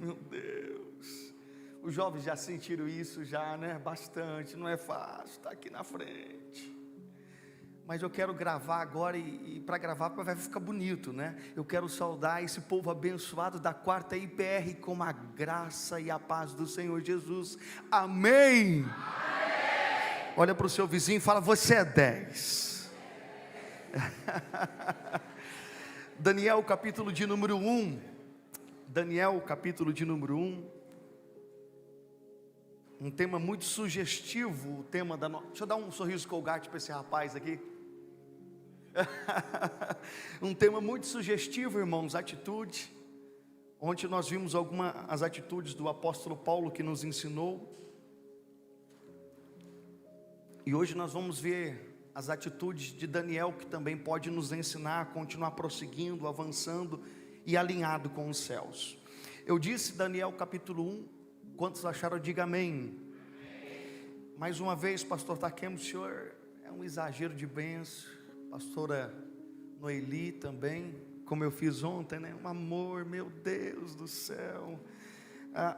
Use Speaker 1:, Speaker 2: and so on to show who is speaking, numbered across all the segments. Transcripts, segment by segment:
Speaker 1: Meu Deus. Os jovens já sentiram isso já, né? Bastante. Não é fácil estar aqui na frente. Mas eu quero gravar agora e para gravar vai ficar bonito, né? Eu quero saudar esse povo abençoado da 4ª IPR com a graça e a paz do Senhor Jesus. Amém. Olha para o seu vizinho e fala: você é 10. Daniel capítulo de número 1. Daniel capítulo de número 1. Um tema muito sugestivo, o tema da Deixa eu dar um sorriso Colgate para esse rapaz aqui. Um tema muito sugestivo, irmãos, atitude. Ontem nós vimos as atitudes do apóstolo Paulo que nos ensinou. E hoje nós vamos ver as atitudes de Daniel, que também pode nos ensinar a continuar prosseguindo, avançando e alinhado com os céus. Eu disse Daniel capítulo 1. Quantos acharam? Diga amém. Mais uma vez, pastor Taquemo, o senhor é um exagero de bênção. Pastora Noeli também, como eu fiz ontem, né? Um amor, meu Deus do céu.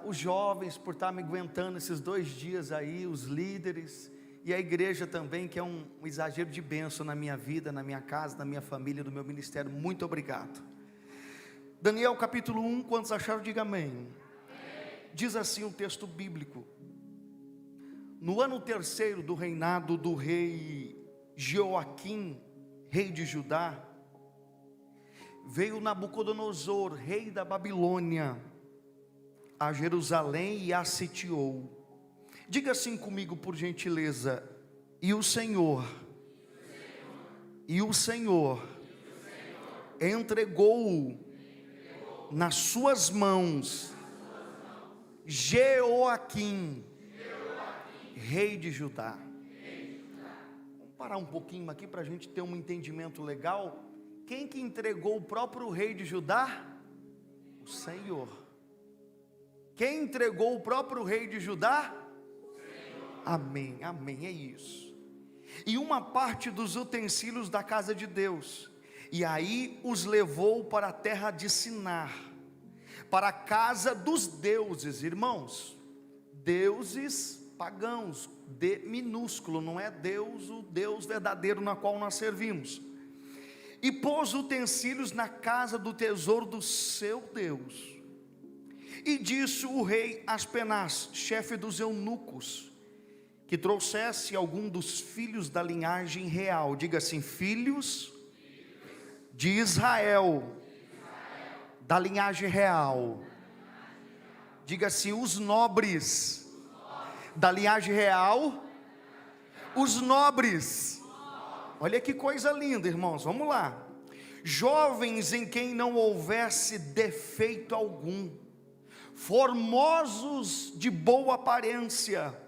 Speaker 1: Os jovens, por estar me aguentando esses 2 dias aí, os líderes, e a igreja também, que é um exagero de bênção na minha vida, na minha casa, na minha família, no meu ministério. Muito obrigado. Daniel capítulo 1, quantos acharam? Diga amém. Diz assim o texto bíblico: no ano 3º do reinado do rei Jeoaquim, rei de Judá, veio Nabucodonosor, rei da Babilônia, a Jerusalém e a sitiou. Diga assim comigo, por gentileza: e o Senhor entregou nas suas mãos Jeoaquim, rei de Judá. Vamos parar um pouquinho aqui para a gente ter um entendimento legal. Quem que entregou o próprio rei de Judá? O Senhor. Quem entregou o próprio rei de Judá? Amém, amém, é isso. E uma parte dos utensílios da casa de Deus, e aí os levou para a terra de Sinar, para a casa dos deuses, irmãos, deuses pagãos, D minúsculo, não é Deus, o Deus verdadeiro na qual nós servimos. E pôs utensílios na casa do tesouro do seu Deus. E disse o rei Aspenaz, chefe dos eunucos, que trouxesse algum dos filhos da linhagem real. Diga assim: filhos de Israel, da linhagem real. Diga assim: os nobres da linhagem real, os nobres. Olha que coisa linda, irmãos, vamos lá. Jovens em quem não houvesse defeito algum, formosos de boa aparência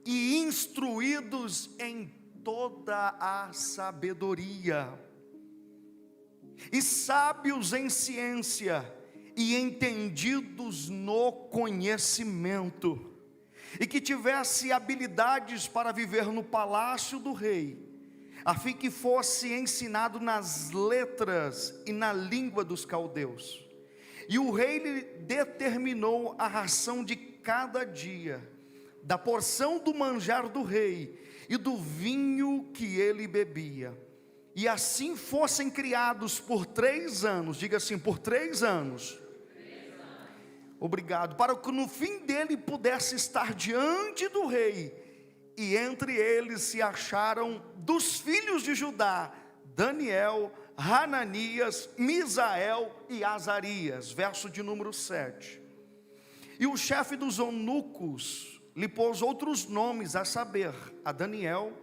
Speaker 1: e instruídos em toda a sabedoria, e sábios em ciência, e entendidos no conhecimento, e que tivesse habilidades para viver no palácio do rei, a fim que fosse ensinado nas letras e na língua dos caldeus. E o rei lhe determinou a ração de cada dia, da porção do manjar do rei e do vinho que ele bebia. E assim fossem criados por 3 anos, diga assim, por 3 anos. Obrigado, para que no fim dele pudesse estar diante do rei. E entre eles se acharam dos filhos de Judá, Daniel, Hananias, Misael e Azarias. Verso de número 7. E o chefe dos eunucos lhe pôs outros nomes, a saber, a Daniel,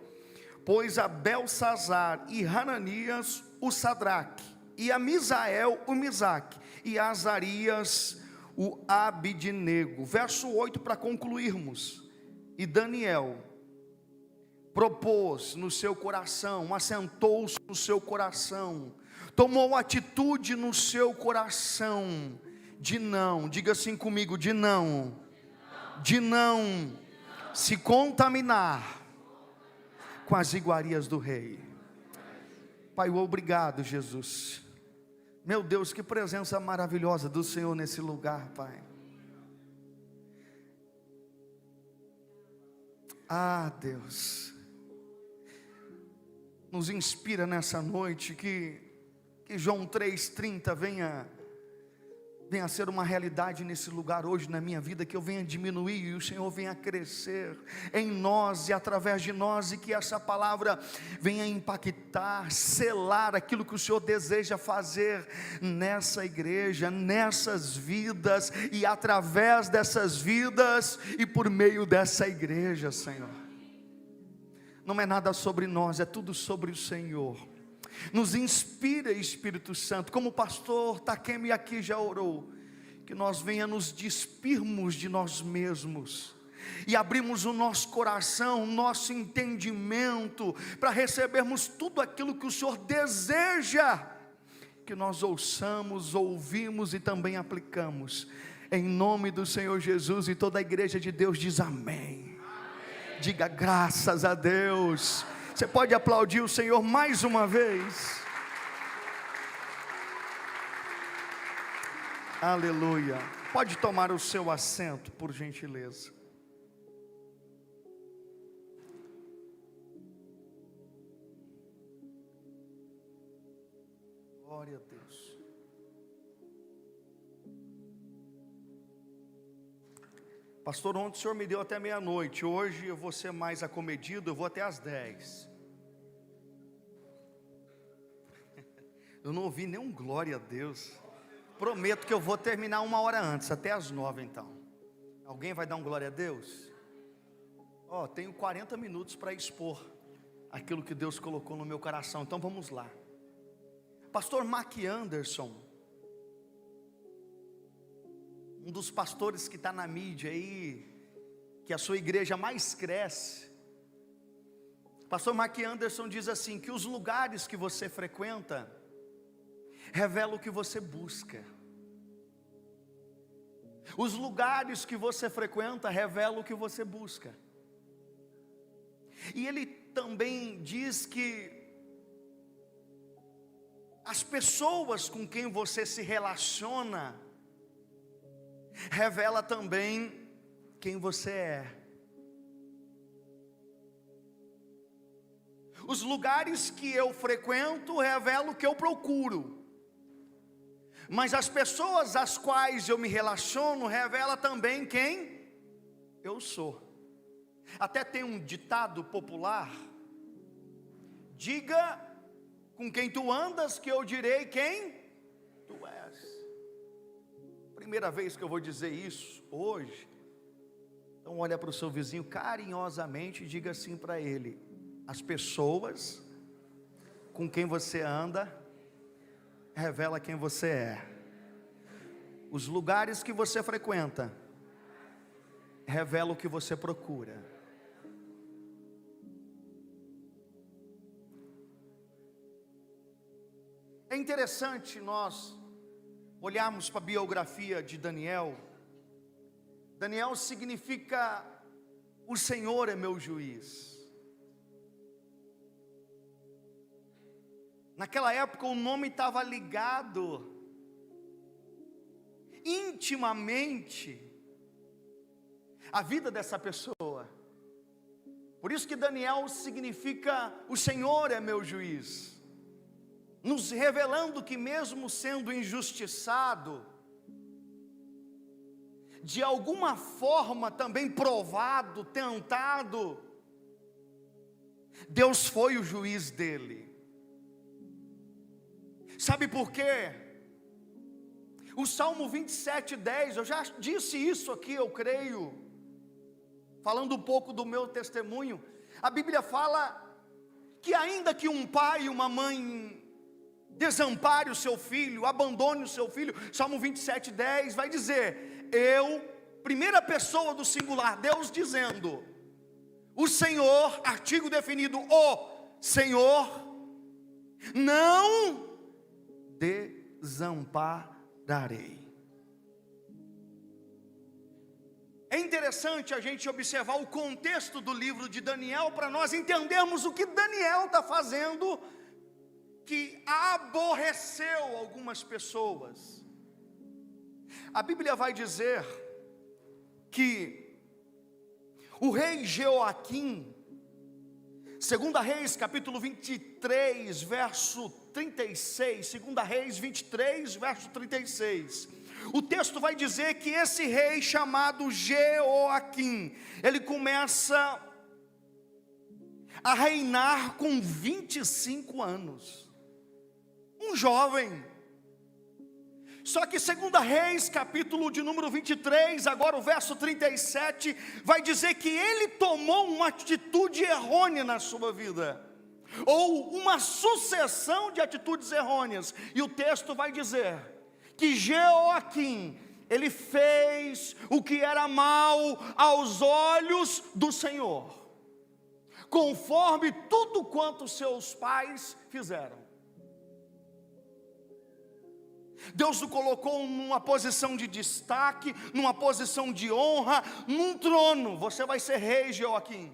Speaker 1: pois a Belsazar, e Hananias, o Sadraque, e a Misael, o Misaque, e a Azarias, o Abidnego. Verso 8 para concluirmos. E Daniel propôs no seu coração, assentou-se no seu coração, tomou atitude no seu coração, de não, diga assim comigo, de não se contaminar com as iguarias do rei. Pai, obrigado, Jesus. Meu Deus, que presença maravilhosa do Senhor nesse lugar, Pai. Ah, Deus, nos inspira nessa noite que João 3,30 venha a ser uma realidade nesse lugar hoje na minha vida, que eu venha diminuir e o Senhor venha crescer em nós e através de nós, e que essa palavra venha impactar, selar aquilo que o Senhor deseja fazer nessa igreja, nessas vidas e através dessas vidas e por meio dessa igreja, Senhor. Não é nada sobre nós, é tudo sobre o Senhor. Nos inspira, Espírito Santo, como o pastor Takemi aqui já orou, que nós venha nos despirmos de nós mesmos e abrimos o nosso coração, o nosso entendimento, para recebermos tudo aquilo que o Senhor deseja que nós ouçamos, ouvimos e também aplicamos, em nome do Senhor Jesus. E toda a igreja de Deus diz amém. Diga graças a Deus. Você pode aplaudir o Senhor mais uma vez? Aleluia. Pode tomar o seu assento, por gentileza. Glória a Deus. Pastor, ontem o senhor me deu até meia-noite. Hoje eu vou ser mais acomedido, eu vou até às 10. Eu não ouvi nenhum glória a Deus. Prometo que eu vou terminar 1 hora antes, até às 9 então. Alguém vai dar um glória a Deus? Tenho 40 minutos para expor aquilo que Deus colocou no meu coração. Então vamos lá. Pastor Mark Anderson, um dos pastores que está na mídia aí, que a sua igreja mais cresce. Pastor Mark Anderson diz assim, que os lugares que você frequenta revelam o que você busca. Os lugares que você frequenta revelam o que você busca. E ele também diz que as pessoas com quem você se relaciona revela também quem você é. Os lugares que eu frequento revelam o que eu procuro, mas as pessoas às quais eu me relaciono revela também quem eu sou. Até tem um ditado popular: diga com quem tu andas, que eu direi quem tu és. Primeira vez que eu vou dizer isso hoje. Então olha para o seu vizinho carinhosamente e diga assim para ele: as pessoas com quem você anda revela quem você é. Os lugares que você frequenta revelam o que você procura. É interessante nós olharmos para a biografia de Daniel. Daniel significa o Senhor é meu juiz. Naquela época o nome estava ligado intimamente à vida dessa pessoa. Por isso que Daniel significa o Senhor é meu juiz, nos revelando que mesmo sendo injustiçado, de alguma forma também provado, tentado, Deus foi o juiz dele. Sabe por quê? O Salmo 27:10, eu já disse isso aqui, eu creio, falando um pouco do meu testemunho. A Bíblia fala que ainda que um pai e uma mãe desampare o seu filho, abandone o seu filho, Salmo 27:10 vai dizer, primeira pessoa do singular, Deus dizendo, o Senhor, artigo definido, o Senhor, não desampararei. É interessante a gente observar o contexto do livro de Daniel, para nós entendermos o que Daniel está fazendo, que aborreceu algumas pessoas. A Bíblia vai dizer que O rei Jeoaquim, 2 Reis capítulo 23, verso 36, 2 Reis 23, verso 36, o texto vai dizer que esse rei chamado Jeoaquim, ele começa a reinar com 25 anos, um jovem. Só que 2 Reis, capítulo de número 23, agora o verso 37, vai dizer que ele tomou uma atitude errônea na sua vida, ou uma sucessão de atitudes errôneas, e o texto vai dizer que Jeoaquim, ele fez o que era mal aos olhos do Senhor, conforme tudo quanto seus pais fizeram. Deus o colocou numa posição de destaque, numa posição de honra, num trono. Você vai ser rei, Jeoaquim.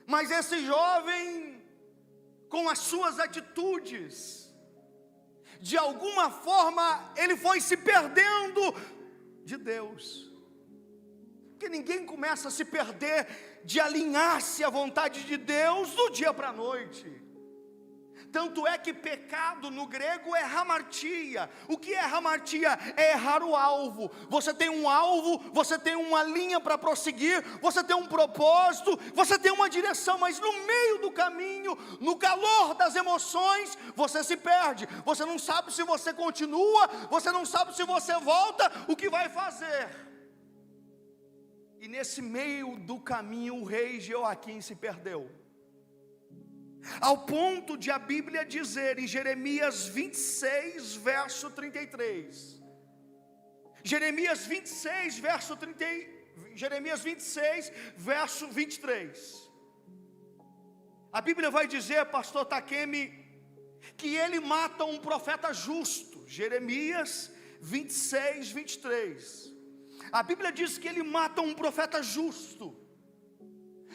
Speaker 1: Mas esse jovem, com as suas atitudes, de alguma forma, ele foi se perdendo de Deus. Porque ninguém começa a se perder de alinhar-se à vontade de Deus do dia para a noite. Tanto é que pecado no grego é hamartia. O que é hamartia? É errar o alvo. Você tem um alvo, você tem uma linha para prosseguir, você tem um propósito, você tem uma direção, mas no meio do caminho, no calor das emoções, você se perde. Você não sabe se você continua, você não sabe se você volta, o que vai fazer. E nesse meio do caminho, o rei Jeoaquim se perdeu. Ao ponto de a Bíblia dizer em Jeremias 26, verso 33. Jeremias 26, verso 23. A Bíblia vai dizer, pastor Takemi, que ele mata um profeta justo. Jeremias 26, 23. A Bíblia diz que ele mata um profeta justo,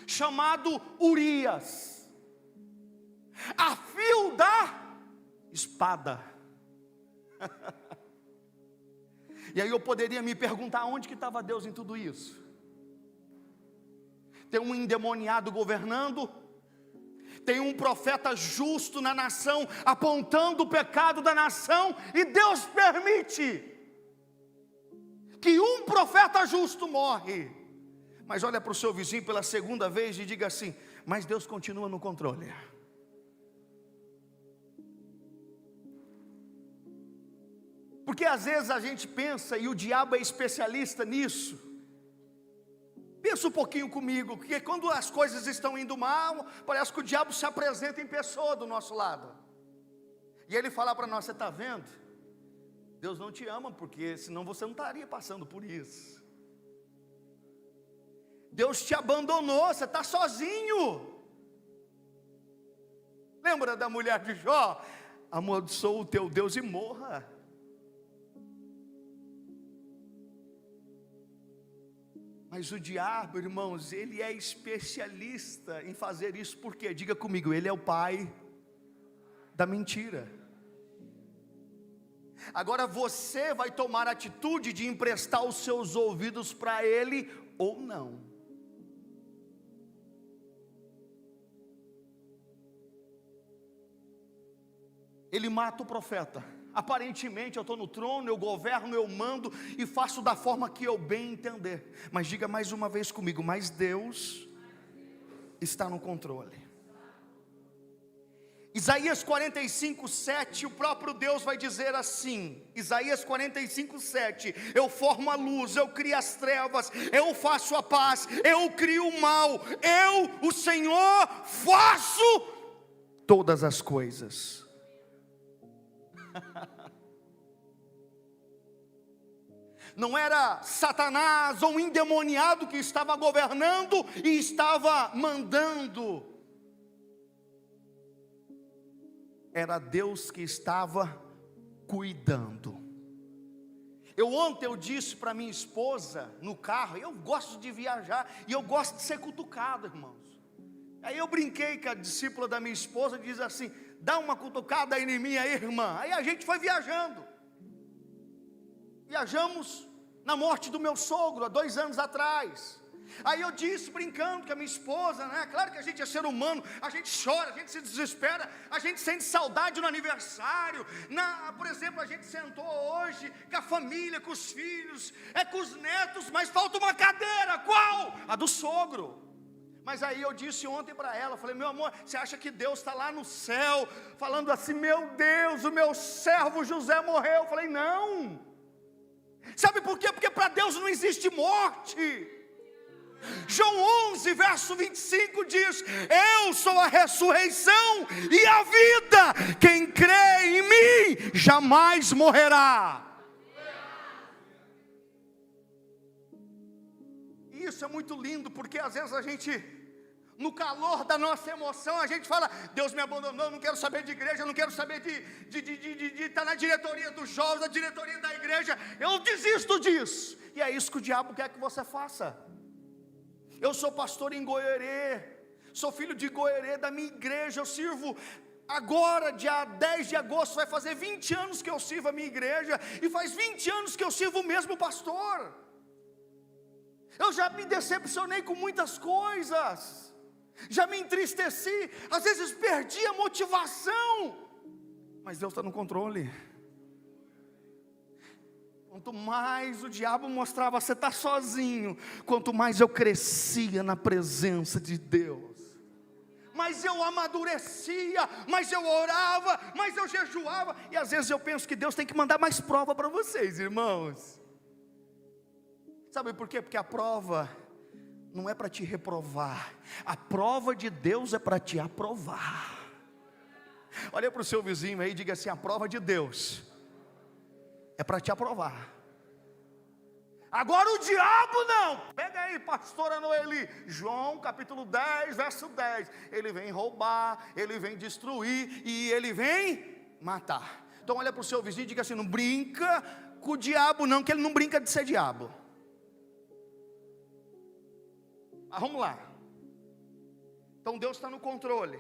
Speaker 1: chamado Urias, a fio da espada. E aí eu poderia me perguntar, onde que estava Deus em tudo isso? Tem um endemoniado governando, tem um profeta justo na nação, apontando o pecado da nação, e Deus permite que um profeta justo morre. Mas olha para o seu vizinho pela segunda vez e diga assim: mas Deus continua no controle. Porque às vezes a gente pensa, e o diabo é especialista nisso. Pensa um pouquinho comigo, porque quando as coisas estão indo mal, parece que o diabo se apresenta em pessoa do nosso lado. E ele fala para nós: você está vendo? Deus não te ama, porque senão você não estaria passando por isso. Deus te abandonou, você está sozinho. Lembra da mulher de Jó? Amaldiçoa o teu Deus e morra. Mas o diabo, irmãos, ele é especialista em fazer isso. Por quê? Diga comigo, ele é o pai da mentira. Agora você vai tomar a atitude de emprestar os seus ouvidos para ele ou não. Ele mata o profeta. Aparentemente eu estou no trono, eu governo, eu mando e faço da forma que eu bem entender. Mas diga mais uma vez comigo: mas Deus está no controle. Isaías 45, 7, o próprio Deus vai dizer assim, Isaías 45, 7, eu formo a luz, eu crio as trevas, eu faço a paz, eu crio o mal, eu, o Senhor, faço todas as coisas. Não era Satanás ou um endemoniado que estava governando e estava mandando. Era Deus que estava cuidando. Ontem eu disse para minha esposa no carro, eu gosto de viajar e eu gosto de ser cutucado, irmãos. Aí eu brinquei com a discípula da minha esposa, diz assim: dá uma cutucada aí em mim aí, irmã. Aí a gente foi viajando. Viajamos na morte do meu sogro, há 2 anos atrás. Aí eu disse, brincando com a minha esposa, né? Claro que a gente é ser humano, a gente chora, a gente se desespera, a gente sente saudade no aniversário. Por exemplo, a gente sentou hoje com a família, com os filhos, com os netos, mas falta uma cadeira. Qual? A do sogro. Mas aí eu disse ontem para ela, falei, meu amor, você acha que Deus está lá no céu, falando assim, meu Deus, o meu servo José morreu? Eu falei, não. Sabe por quê? Porque para Deus não existe morte. João 11, verso 25 diz, eu sou a ressurreição e a vida, quem crê em mim, jamais morrerá. Isso é muito lindo, porque às vezes a gente, no calor da nossa emoção, a gente fala, Deus me abandonou, não quero saber de igreja, não quero saber de estar na diretoria dos jovens, na diretoria da igreja, eu desisto disso. E é isso que o diabo quer que você faça. Eu sou pastor em Goiorê, sou filho de Goiorê, da minha igreja, eu sirvo agora, dia 10 de agosto, vai fazer 20 anos que eu sirvo a minha igreja, e faz 20 anos que eu sirvo o mesmo pastor. Eu já me decepcionei com muitas coisas, já me entristeci, às vezes perdi a motivação, mas Deus está no controle. Quanto mais o diabo mostrava, você está sozinho, quanto mais eu crescia na presença de Deus, mais eu amadurecia, mais eu orava, mais eu jejuava, e às vezes eu penso que Deus tem que mandar mais prova para vocês, irmãos. Sabe por quê? Porque a prova não é para te reprovar, a prova de Deus é para te aprovar. Olha para o seu vizinho aí e diga assim, a prova de Deus é para te aprovar. Agora o diabo não. Pega aí, pastora Noeli, João capítulo 10, verso 10. Ele vem roubar, ele vem destruir e ele vem matar. Então olha para o seu vizinho e diga assim, não brinca com o diabo não, que ele não brinca de ser diabo. Mas vamos lá. Então Deus está no controle.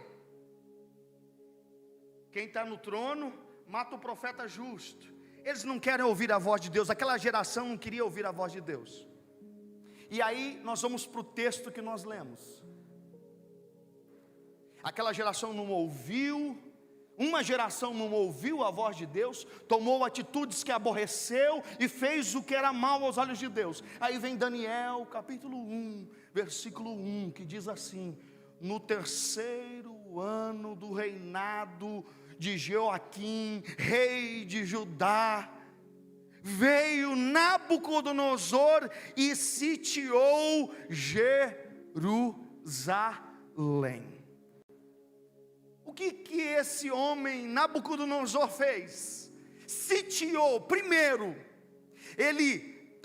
Speaker 1: Quem está no trono mata o profeta justo. Eles não querem ouvir a voz de Deus. Aquela geração não queria ouvir a voz de Deus. E aí nós vamos para o texto que nós lemos. Aquela geração não ouviu. Uma geração não ouviu a voz de Deus, tomou atitudes que aborreceu e fez o que era mal aos olhos de Deus. Aí vem Daniel capítulo 1, versículo 1, que diz assim, no 3º ano do reinado de Joaquim, rei de Judá, veio Nabucodonosor e sitiou Jerusalém. O que esse homem Nabucodonosor fez? Sitiou. Primeiro, ele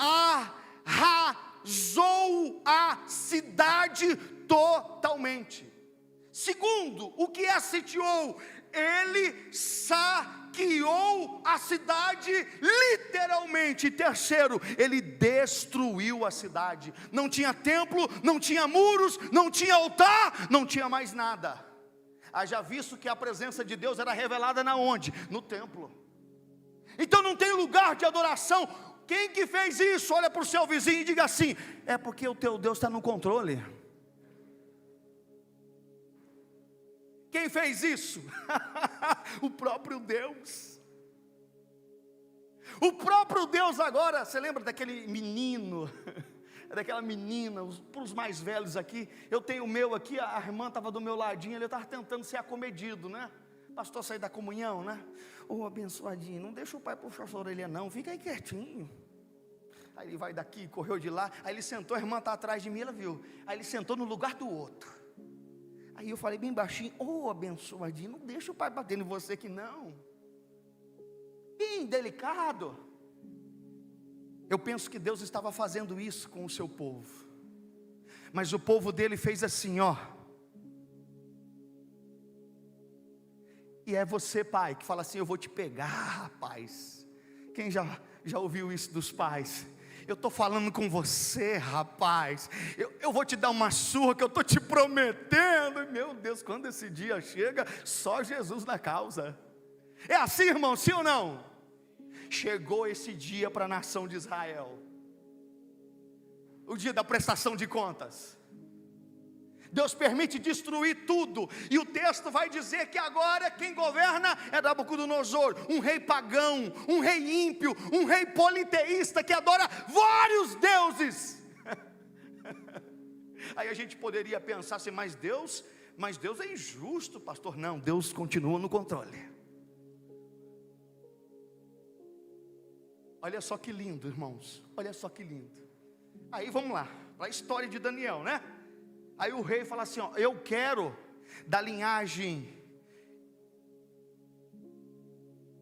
Speaker 1: arrasou a cidade totalmente. Segundo, o que sitiou? Ele saqueou a cidade literalmente. Terceiro, ele destruiu a cidade. Não tinha templo, não tinha muros, não tinha altar, não tinha mais nada. Haja visto que a presença de Deus era revelada na onde? No templo. Então não tem lugar de adoração. Quem que fez isso? Olha para o seu vizinho e diga assim, é porque o teu Deus está no controle. Quem fez isso? O próprio Deus. O próprio Deus agora, você lembra daquele menino, daquela menina, para os mais velhos aqui, eu tenho o meu aqui, a irmã estava do meu ladinho, ele estava tentando ser acomedido, né? Pastor, sair da comunhão, né? Ô abençoadinho, não deixa o pai puxar sua orelha não, fica aí quietinho. Aí ele vai daqui, correu de lá, aí ele sentou, a irmã está atrás de mim, ela viu, aí ele sentou no lugar do outro. Aí eu falei bem baixinho, ô abençoadinho, não deixa o pai bater em você que não. Bem delicado. Eu penso que Deus estava fazendo isso com o seu povo. Mas o povo dele fez assim, ó. E é você, pai, que fala assim, eu vou te pegar, rapaz. Quem já ouviu isso dos pais? Eu estou falando com você, rapaz. Eu vou te dar uma surra que eu estou te prometendo. Meu Deus, quando esse dia chega, só Jesus na causa. É assim, irmão, sim ou não? Chegou esse dia para a nação de Israel. o dia da prestação de contas. Deus permite destruir tudo, e o texto vai dizer que agora quem governa é Nabucodonosor, um rei pagão, um rei ímpio, um rei politeísta que adora vários deuses. Aí a gente poderia pensar assim, mas Deus é injusto, pastor. Não, Deus continua no controle. Olha só que lindo, irmãos, olha só que lindo. Aí vamos lá, para a história de Daniel, né? Aí o rei fala assim, ó, eu quero da linhagem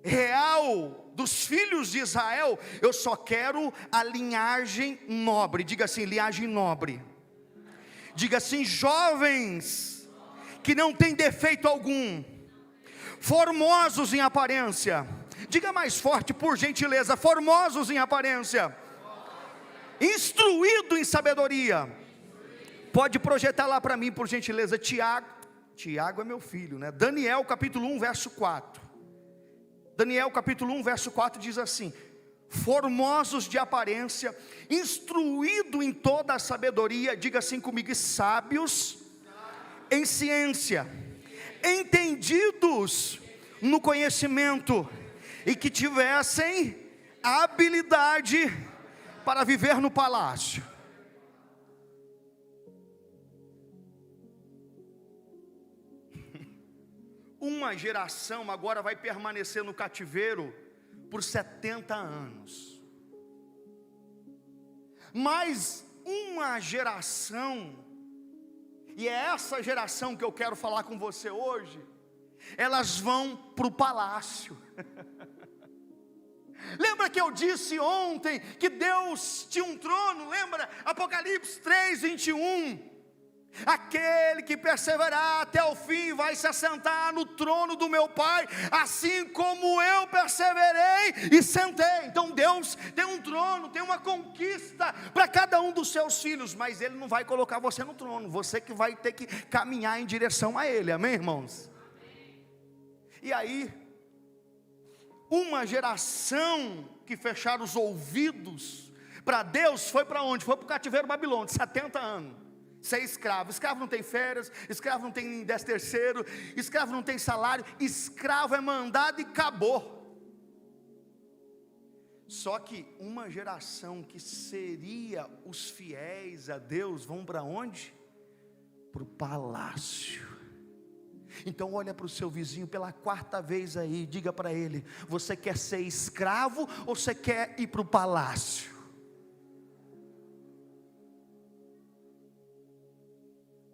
Speaker 1: real dos filhos de Israel, eu só quero a linhagem nobre. Diga assim, linhagem nobre. Diga assim, jovens que não tem defeito algum, formosos em aparência. Diga mais forte, por gentileza, formosos em aparência, instruído em sabedoria. Pode projetar lá para mim, por gentileza, Tiago é meu filho, né? Daniel capítulo 1, verso 4. Daniel capítulo 1, verso 4 diz assim: formosos de aparência, instruído em toda a sabedoria, diga assim comigo, sábios em ciência, entendidos no conhecimento, e que tivessem habilidade para viver no palácio. Uma geração agora vai permanecer no cativeiro por 70 anos. Mas uma geração, e é essa geração que eu quero falar com você hoje, elas vão para o palácio. Lembra que eu disse ontem que Deus tinha um trono? Lembra? Apocalipse 3, 21. Aquele que perseverar até o fim vai se assentar no trono do meu Pai, assim como eu perseverei e sentei. Então Deus tem um trono, tem uma conquista para cada um dos seus filhos, mas Ele não vai colocar você no trono, você que vai ter que caminhar em direção a Ele, amém, irmãos? E aí, uma geração que fecharam os ouvidos para Deus, foi para onde? Foi para o cativeiro babilônico, 70 anos. Ser escravo, escravo não tem férias, escravo não tem 13º, escravo não tem salário, escravo é mandado e acabou. Só que uma geração que seria os fiéis a Deus, vão para onde? Para o palácio. Então olha para o seu vizinho pela 4ª vez aí, diga para ele, você quer ser escravo ou você quer ir para o palácio?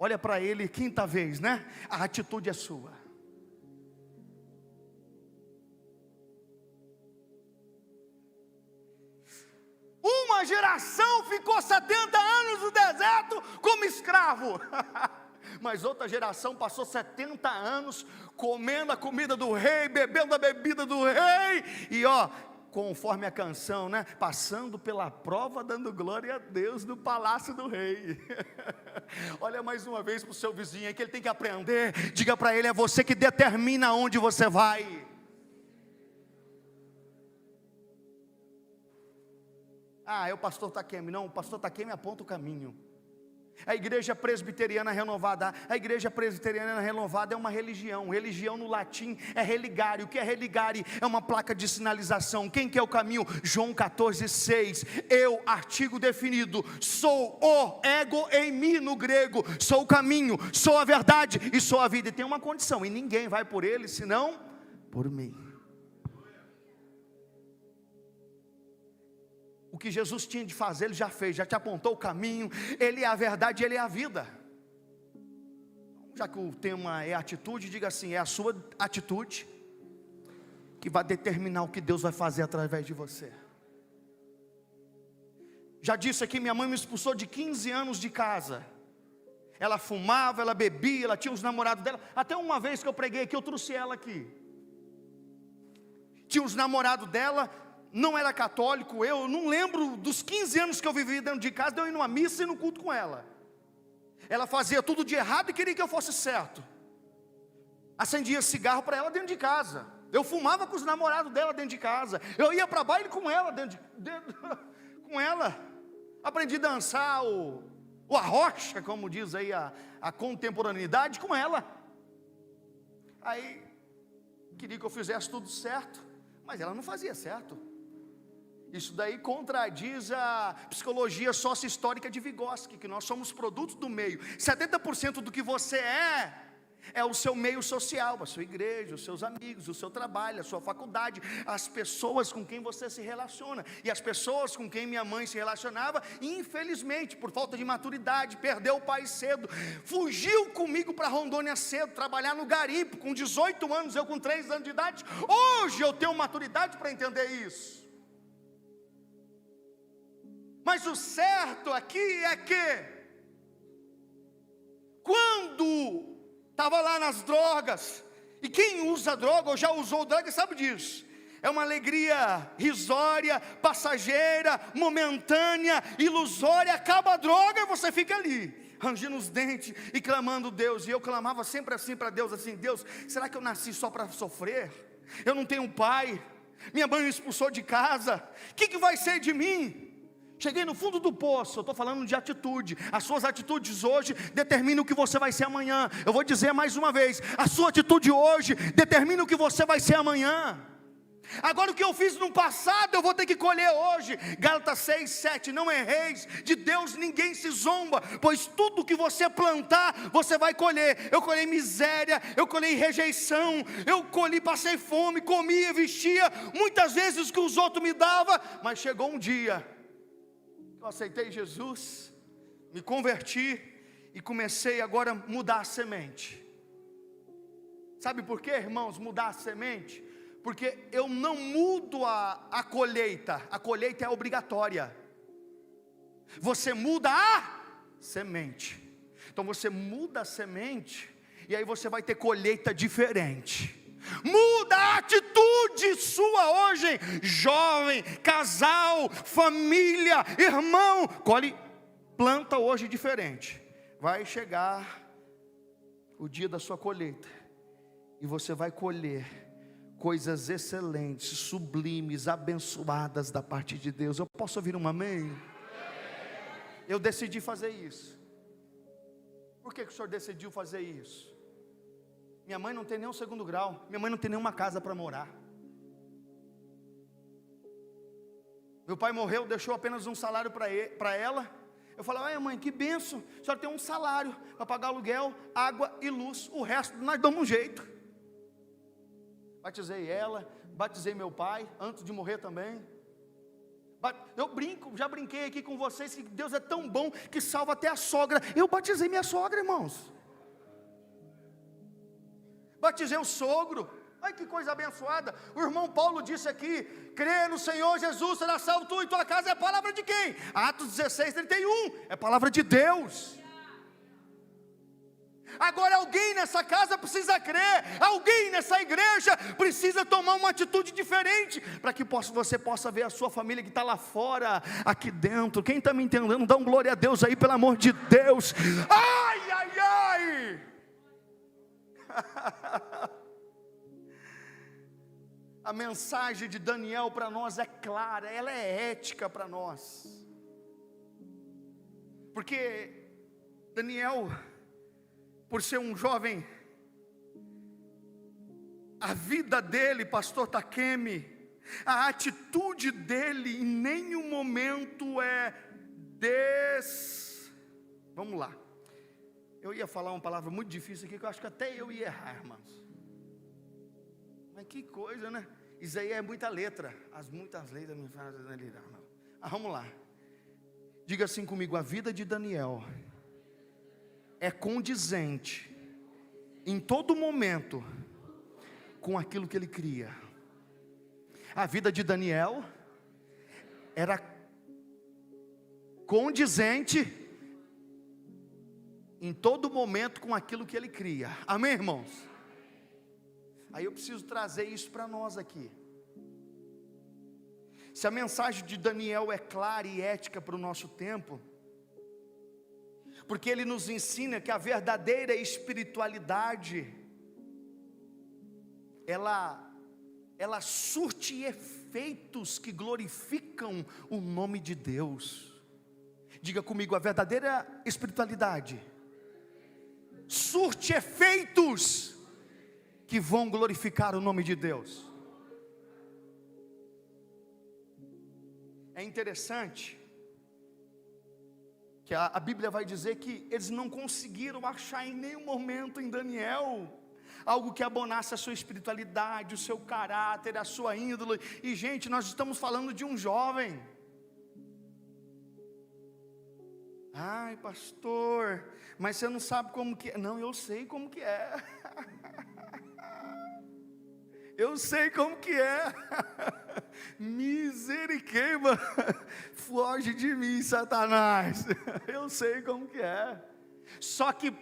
Speaker 1: Olha para ele 5ª vez, né? A atitude é sua. Uma geração ficou 70 anos no deserto como escravo. Mas outra geração passou 70 anos comendo a comida do rei, bebendo a bebida do rei. E ó, conforme a canção, né? Passando pela prova, dando glória a Deus no palácio do rei. Olha mais uma vez para o seu vizinho aí, que ele tem que aprender. Diga para ele, é você que determina onde você vai. Ah, é o pastor Taqueme. Não, o pastor Taqueme aponta o caminho. A igreja presbiteriana renovada, é uma religião. Religião no latim é religare. O que é religare? É uma placa de sinalização. Quem que é o caminho? João 14:6. Eu, artigo definido, sou o ego em mim no grego. Sou o caminho, sou a verdade e sou a vida. E tem uma condição, e ninguém vai por ele senão por mim. O que Jesus tinha de fazer, Ele já fez, já te apontou o caminho. Ele é a verdade, Ele é a vida. Já que o tema é atitude, diga assim, é a sua atitude que vai determinar o que Deus vai fazer através de você. Já disse aqui, minha mãe me expulsou de 15 anos de casa. Ela fumava, ela bebia, ela tinha os namorados dela. Até uma vez que eu preguei aqui, eu trouxe ela aqui. Tinha os namorados dela. Não era católico, eu não lembro dos 15 anos que eu vivi dentro de casa, de eu ir numa missa e no culto com ela. Ela fazia tudo de errado e queria que eu fosse certo. Acendia cigarro para ela dentro de casa. Eu fumava com os namorados dela dentro de casa. Eu ia para baile com ela com ela. A Aprendi a dançar o arrocha, como diz aí a contemporaneidade, com ela. Aí, queria que eu fizesse tudo certo, mas ela não fazia certo. Isso daí contradiz a psicologia sócio-histórica de Vygotsky, que nós somos produtos do meio. 70% do que você é o seu meio social, a sua igreja, os seus amigos, o seu trabalho, a sua faculdade, as pessoas com quem você se relaciona. E as pessoas com quem minha mãe se relacionava, infelizmente, por falta de maturidade, perdeu o pai cedo, fugiu comigo para Rondônia cedo, trabalhar no garimpo, com 18 anos, eu com 3 anos de idade. Hoje eu tenho maturidade para entender isso. Mas o certo aqui é que, quando estava lá nas drogas, e quem usa droga ou já usou droga sabe disso, é uma alegria risória, passageira, momentânea, ilusória. Acaba a droga e você fica ali, rangindo os dentes e clamando Deus. E eu clamava sempre assim para Deus, assim: Deus, será que eu nasci só para sofrer? Eu não tenho pai, minha mãe me expulsou de casa, o que vai ser de mim? Cheguei no fundo do poço. Eu estou falando de atitude. As suas atitudes hoje determinam o que você vai ser amanhã. Eu vou dizer mais uma vez: a sua atitude hoje determina o que você vai ser amanhã. Agora, o que eu fiz no passado, eu vou ter que colher hoje. Gálatas 6:7, não erreis, de Deus ninguém se zomba, pois tudo que você plantar, você vai colher. Eu colhi miséria, eu colhi rejeição, eu colhi, passei fome, comia, vestia, muitas vezes o que os outros me davam, mas chegou um dia, eu aceitei Jesus, me converti e comecei agora a mudar a semente. Sabe por quê, irmãos, mudar a semente? Porque eu não mudo a colheita é obrigatória. Você muda a semente. Então você muda a semente, e aí você vai ter colheita diferente. Muda a atitude sua hoje, jovem, casal, família, irmão. Planta hoje diferente. Vai chegar o dia da sua colheita, e você vai colher coisas excelentes, sublimes, abençoadas da parte de Deus. Eu posso ouvir um amém? Eu decidi fazer isso. Por que o senhor decidiu fazer isso? Minha mãe não tem nem um 2º grau, minha mãe não tem nenhuma casa para morar. Meu pai morreu, deixou apenas um salário para ela. Eu falei: ai mãe, que bênção, a senhora tem um salário para pagar aluguel, água e luz, o resto nós damos um jeito. Batizei ela, batizei meu pai, antes de morrer também. Eu já brinquei aqui com vocês, que Deus é tão bom, que salva até a sogra. Eu batizei minha sogra, irmãos. Batizei o sogro. Ai, que coisa abençoada. O irmão Paulo disse aqui: crê no Senhor Jesus, será salvo tu e tua casa. É a palavra de quem? Atos 16:31, é a palavra de Deus. Agora alguém nessa casa precisa crer, alguém nessa igreja precisa tomar uma atitude diferente, para que você possa ver a sua família que está lá fora, aqui dentro. Quem está me entendendo, dá um glória a Deus aí, pelo amor de Deus. Ai, ai, ai. A mensagem de Daniel para nós é clara, ela é ética para nós, porque Daniel, por ser um jovem, a vida dele, pastor Takemi, a atitude dele em nenhum momento vamos lá, eu ia falar uma palavra muito difícil aqui, que eu acho que até eu ia errar, irmãos. Mas que coisa, né? Isso aí é muita letra. As muitas letras me fazem ali. Vamos lá. Diga assim comigo: a vida de Daniel é condizente em todo momento com aquilo que ele cria. A vida de Daniel era condizente em todo momento com aquilo que ele cria. Amém, irmãos? Aí eu preciso trazer isso para nós aqui. Se a mensagem de Daniel é clara e ética para o nosso tempo, porque ele nos ensina que a verdadeira espiritualidade, ela surte efeitos que glorificam o nome de Deus. Diga comigo, a verdadeira espiritualidade surte efeitos que vão glorificar o nome de Deus. É interessante que a Bíblia vai dizer que eles não conseguiram achar em nenhum momento em Daniel algo que abonasse a sua espiritualidade, o seu caráter, a sua índole. E gente, nós estamos falando de um jovem. Ai, pastor, mas você não sabe como que é. Não, eu sei como que é. Eu sei como que é. Misericórdia. Foge de mim, Satanás. Eu sei como que é. Só que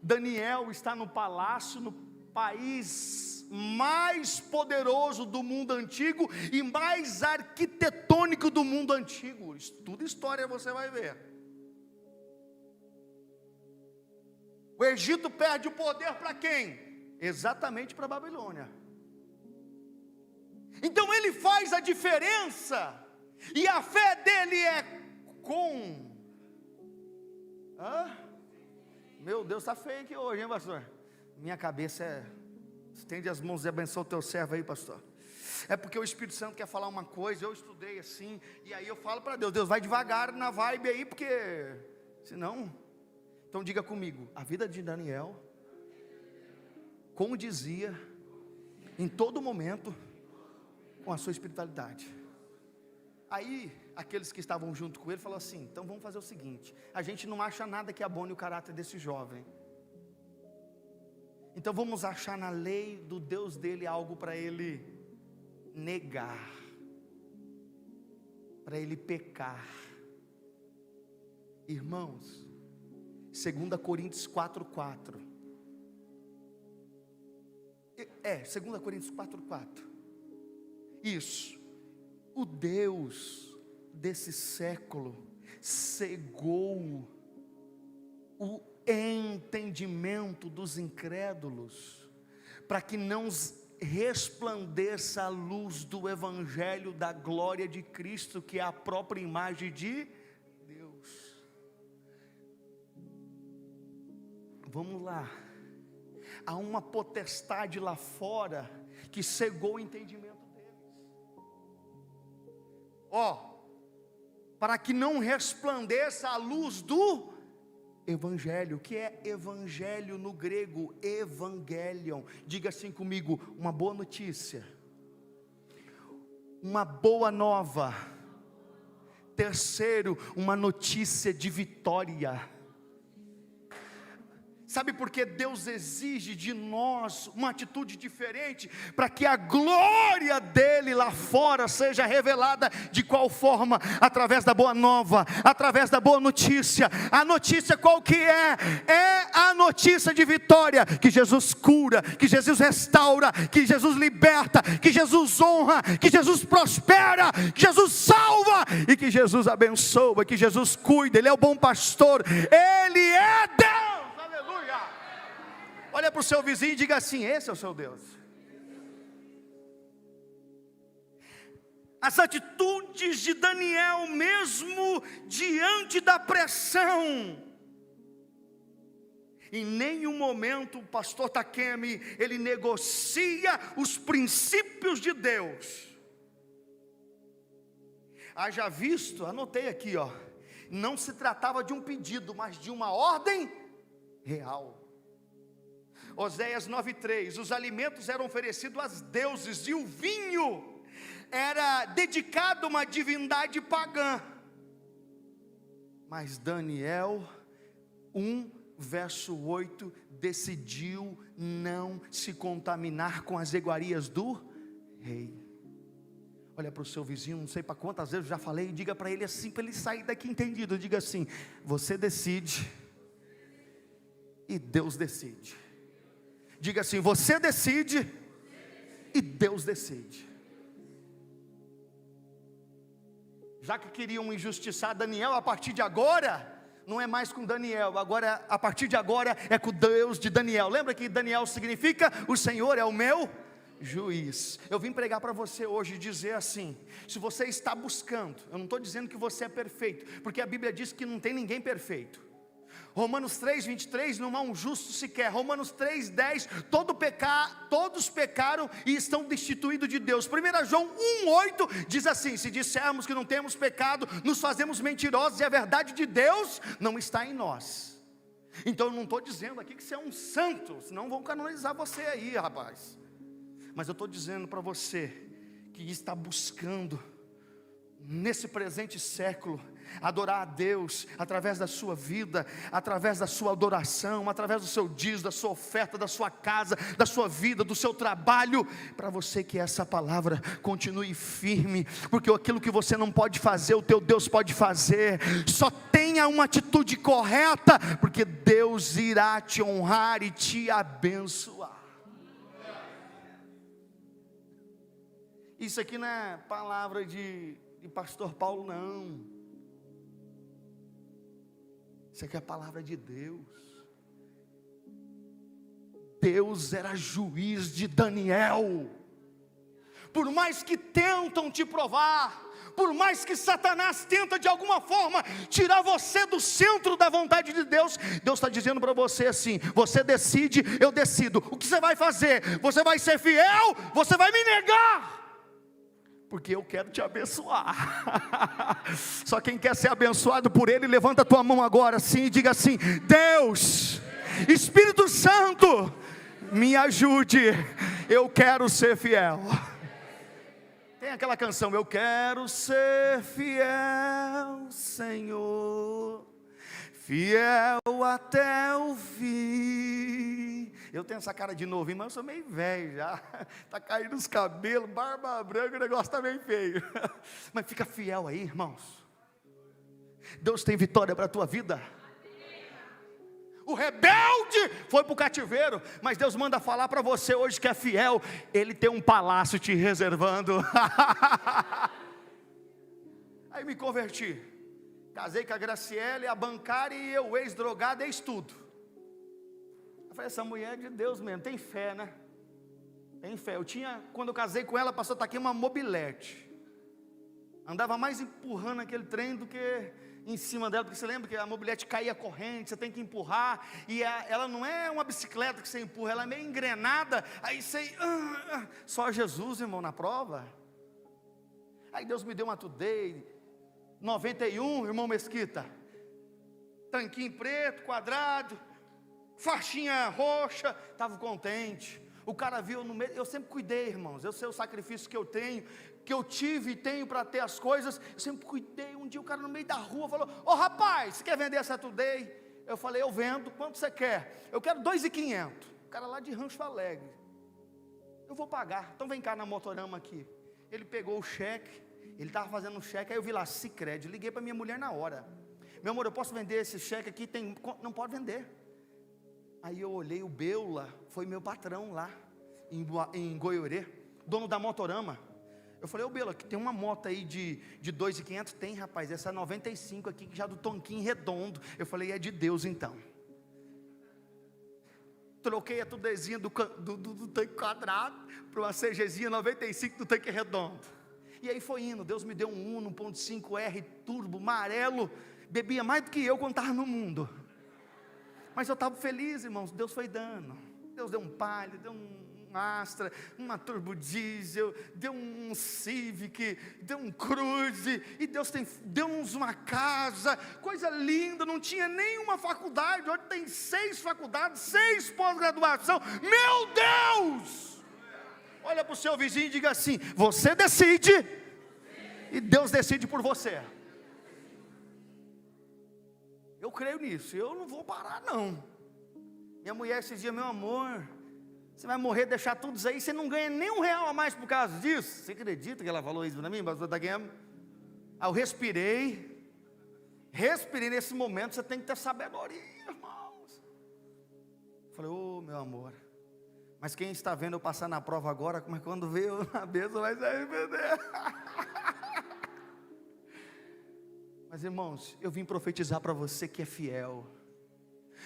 Speaker 1: Daniel está no palácio, no país mais poderoso do mundo antigo e mais arquitetônico do mundo antigo. Estuda história, você vai ver. O Egito perde o poder para quem? Exatamente para a Babilônia. Então ele faz a diferença, e a fé dele é com... Meu Deus, está feio aqui hoje, hein, pastor? Minha cabeça é... Estende as mãos e abençoa o teu servo aí, pastor. É porque o Espírito Santo quer falar uma coisa, eu estudei assim, e aí eu falo para Deus, Deus vai devagar na vibe aí, porque senão... Então diga comigo, a vida de Daniel, como dizia, em todo momento, com a sua espiritualidade. Aí, aqueles que estavam junto com ele, falaram assim, então vamos fazer o seguinte, a gente não acha nada que abone o caráter desse jovem, então vamos achar na lei do Deus dele algo para ele negar, para ele pecar. Irmãos, 2 Coríntios 4:4. 2 Coríntios 4:4. Isso. O Deus desse século cegou o entendimento dos incrédulos, para que não resplandeça a luz do Evangelho da glória de Cristo, que é a própria imagem de Deus. Vamos lá, há uma potestade lá fora que cegou o entendimento deles, para que não resplandeça a luz do Evangelho. O que é Evangelho no grego? Evangelion. Diga assim comigo, uma boa notícia, uma boa nova. Terceiro, uma notícia de vitória. Sabe por que Deus exige de nós uma atitude diferente? Para que a glória dele lá fora seja revelada. De qual forma? Através da boa nova, através da boa notícia. A notícia qual que é? É a notícia de vitória, que Jesus cura, que Jesus restaura, que Jesus liberta, que Jesus honra, que Jesus prospera, que Jesus salva e que Jesus abençoa, que Jesus cuida. Ele é o bom pastor, Ele é Deus. Olha para o seu vizinho e diga assim, esse é o seu Deus. As atitudes de Daniel, mesmo diante da pressão, em nenhum momento o pastor Takemi, ele negocia os princípios de Deus. Haja visto, anotei aqui, não se tratava de um pedido, mas de uma ordem real. Oséias 9:3, os alimentos eram oferecidos aos deuses, e o vinho era dedicado a uma divindade pagã. Mas Daniel 1:8 decidiu não se contaminar com as iguarias do rei. Olha para o seu vizinho, não sei para quantas vezes eu já falei, e diga para ele assim, para ele sair daqui entendido. Diga assim, você decide e Deus decide. Diga assim, você decide e Deus decide. Já que queriam injustiçar Daniel, a partir de agora, não é mais com Daniel, agora, a partir de agora, é com o Deus de Daniel. Lembra que Daniel significa, o Senhor é o meu juiz. Eu vim pregar para você hoje e dizer assim: se você está buscando, eu não estou dizendo que você é perfeito, porque a Bíblia diz que não tem ninguém perfeito. Romanos 3:23, não há um justo sequer. Romanos 3:10, todos pecaram e estão destituídos de Deus. 1 João 1:8 diz assim: se dissermos que não temos pecado, nos fazemos mentirosos e a verdade de Deus não está em nós. Então eu não estou dizendo aqui que você é um santo, senão vão canonizar você aí, rapaz. Mas eu estou dizendo para você que está buscando nesse presente século adorar a Deus através da sua vida, através da sua adoração, através do seu dízimo, da sua oferta, da sua casa, da sua vida, do seu trabalho, para você que essa palavra continue firme, porque aquilo que você não pode fazer, o teu Deus pode fazer. Só tenha uma atitude correta, porque Deus irá te honrar e te abençoar. Isso aqui não é palavra de pastor Paulo, não. Isso aqui é a palavra de Deus. Deus era juiz de Daniel. Por mais que tentam te provar, por mais que Satanás tenta de alguma forma tirar você do centro da vontade de Deus, Deus está dizendo para você assim: você decide, eu decido. O que você vai fazer? Você vai ser fiel? Você vai me negar? Porque eu quero te abençoar. Só quem quer ser abençoado por Ele, levanta a tua mão agora assim e diga assim: Deus, Espírito Santo, me ajude, eu quero ser fiel. Tem aquela canção: eu quero ser fiel, Senhor, fiel até o fim. Eu tenho essa cara de novinho, mas eu sou meio velho já. Está caindo os cabelos, barba branca, o negócio está meio feio. Mas fica fiel aí, irmãos. Deus tem vitória para a tua vida. O rebelde foi para o cativeiro, mas Deus manda falar para você hoje que é fiel. Ele tem um palácio te reservando. Aí me converti. Casei com a Graciele, a bancária, e eu, ex-drogado, ex-tudo. Eu falei: essa mulher é de Deus mesmo, tem fé, né? Tem fé. Quando eu casei com ela, passou a estar aqui uma mobilete. Andava mais empurrando aquele trem do que em cima dela, porque você lembra que a mobilete caía corrente, você tem que empurrar, e ela não é uma bicicleta que você empurra, ela é meio engrenada, aí você, só Jesus, irmão, na prova. Aí Deus me deu uma Today 91, irmão Mesquita, tanquinho preto, quadrado, faixinha roxa, estava contente. O cara viu no meio, eu sempre cuidei, irmãos, eu sei o sacrifício que eu tenho, que eu tive e tenho para ter as coisas, eu sempre cuidei. Um dia o cara no meio da rua falou: ô rapaz, você quer vender essa Today? Eu falei: eu vendo, quanto você quer? Eu quero 2.500, o cara lá de Rancho Alegre. Eu vou pagar, então vem cá na Motorama aqui. Ele pegou o cheque, ele estava fazendo um cheque, aí eu vi lá, Sicredi, liguei para minha mulher na hora: meu amor, eu posso vender esse cheque aqui? Não pode vender. Aí eu olhei, o Beula foi meu patrão lá em Goiorê, dono da Motorama. Eu falei: ô Beula, que tem uma moto aí de 2.500? Tem, rapaz, essa 95 aqui, já do tonquinho redondo. Eu falei: é de Deus então. Troquei a Tudayzinha do tanque quadrado para uma CGzinha 95 do tanque redondo. E aí foi indo. Deus me deu um Uno 1.5R turbo, amarelo. Bebia mais do que eu quando estava no mundo. Mas eu estava feliz, irmãos. Deus foi dando. Deus deu um Palio, deu um Astra, uma turbo diesel, deu um Civic, deu um Cruze, e Deus deu-nos uma casa, coisa linda. Não tinha nenhuma faculdade, hoje tem 6 faculdades, 6 pós-graduação. Meu Deus! Olha para o seu vizinho e diga assim: você decide, e Deus decide por você. Eu creio nisso, eu não vou parar não. Minha mulher esses dias: meu amor, você vai morrer, deixar tudo isso aí, você não ganha nem R$1 a mais por causa disso. Você acredita que ela falou isso para mim? Aí eu respirei nesse momento. Você tem que ter sabedoria, irmãos. Falei: ô meu amor, mas quem está vendo eu passar na prova agora, como é que quando veio a bênção vai se arrepender? Mas irmãos, eu vim profetizar para você que é fiel.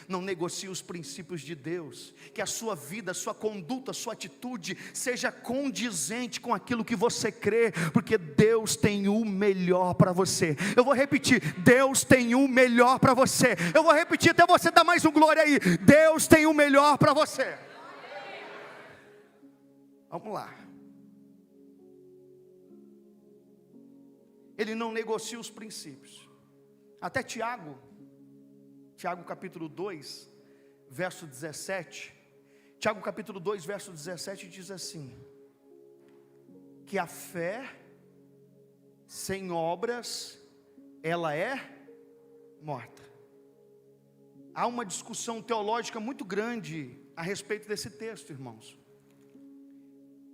Speaker 1: não negocie os princípios de Deus, que a sua vida, a sua conduta, a sua atitude seja condizente com aquilo que você crê, porque Deus tem o melhor para você. Eu vou repetir, Deus tem o melhor para você. Eu vou repetir até você dar mais um glória aí. Deus tem o melhor para você. Vamos lá. Ele não negocia os princípios. Até Tiago capítulo 2, verso 17. Tiago capítulo 2, verso 17 diz assim: que a fé sem obras, ela é morta. Há uma discussão teológica muito grande a respeito desse texto, irmãos.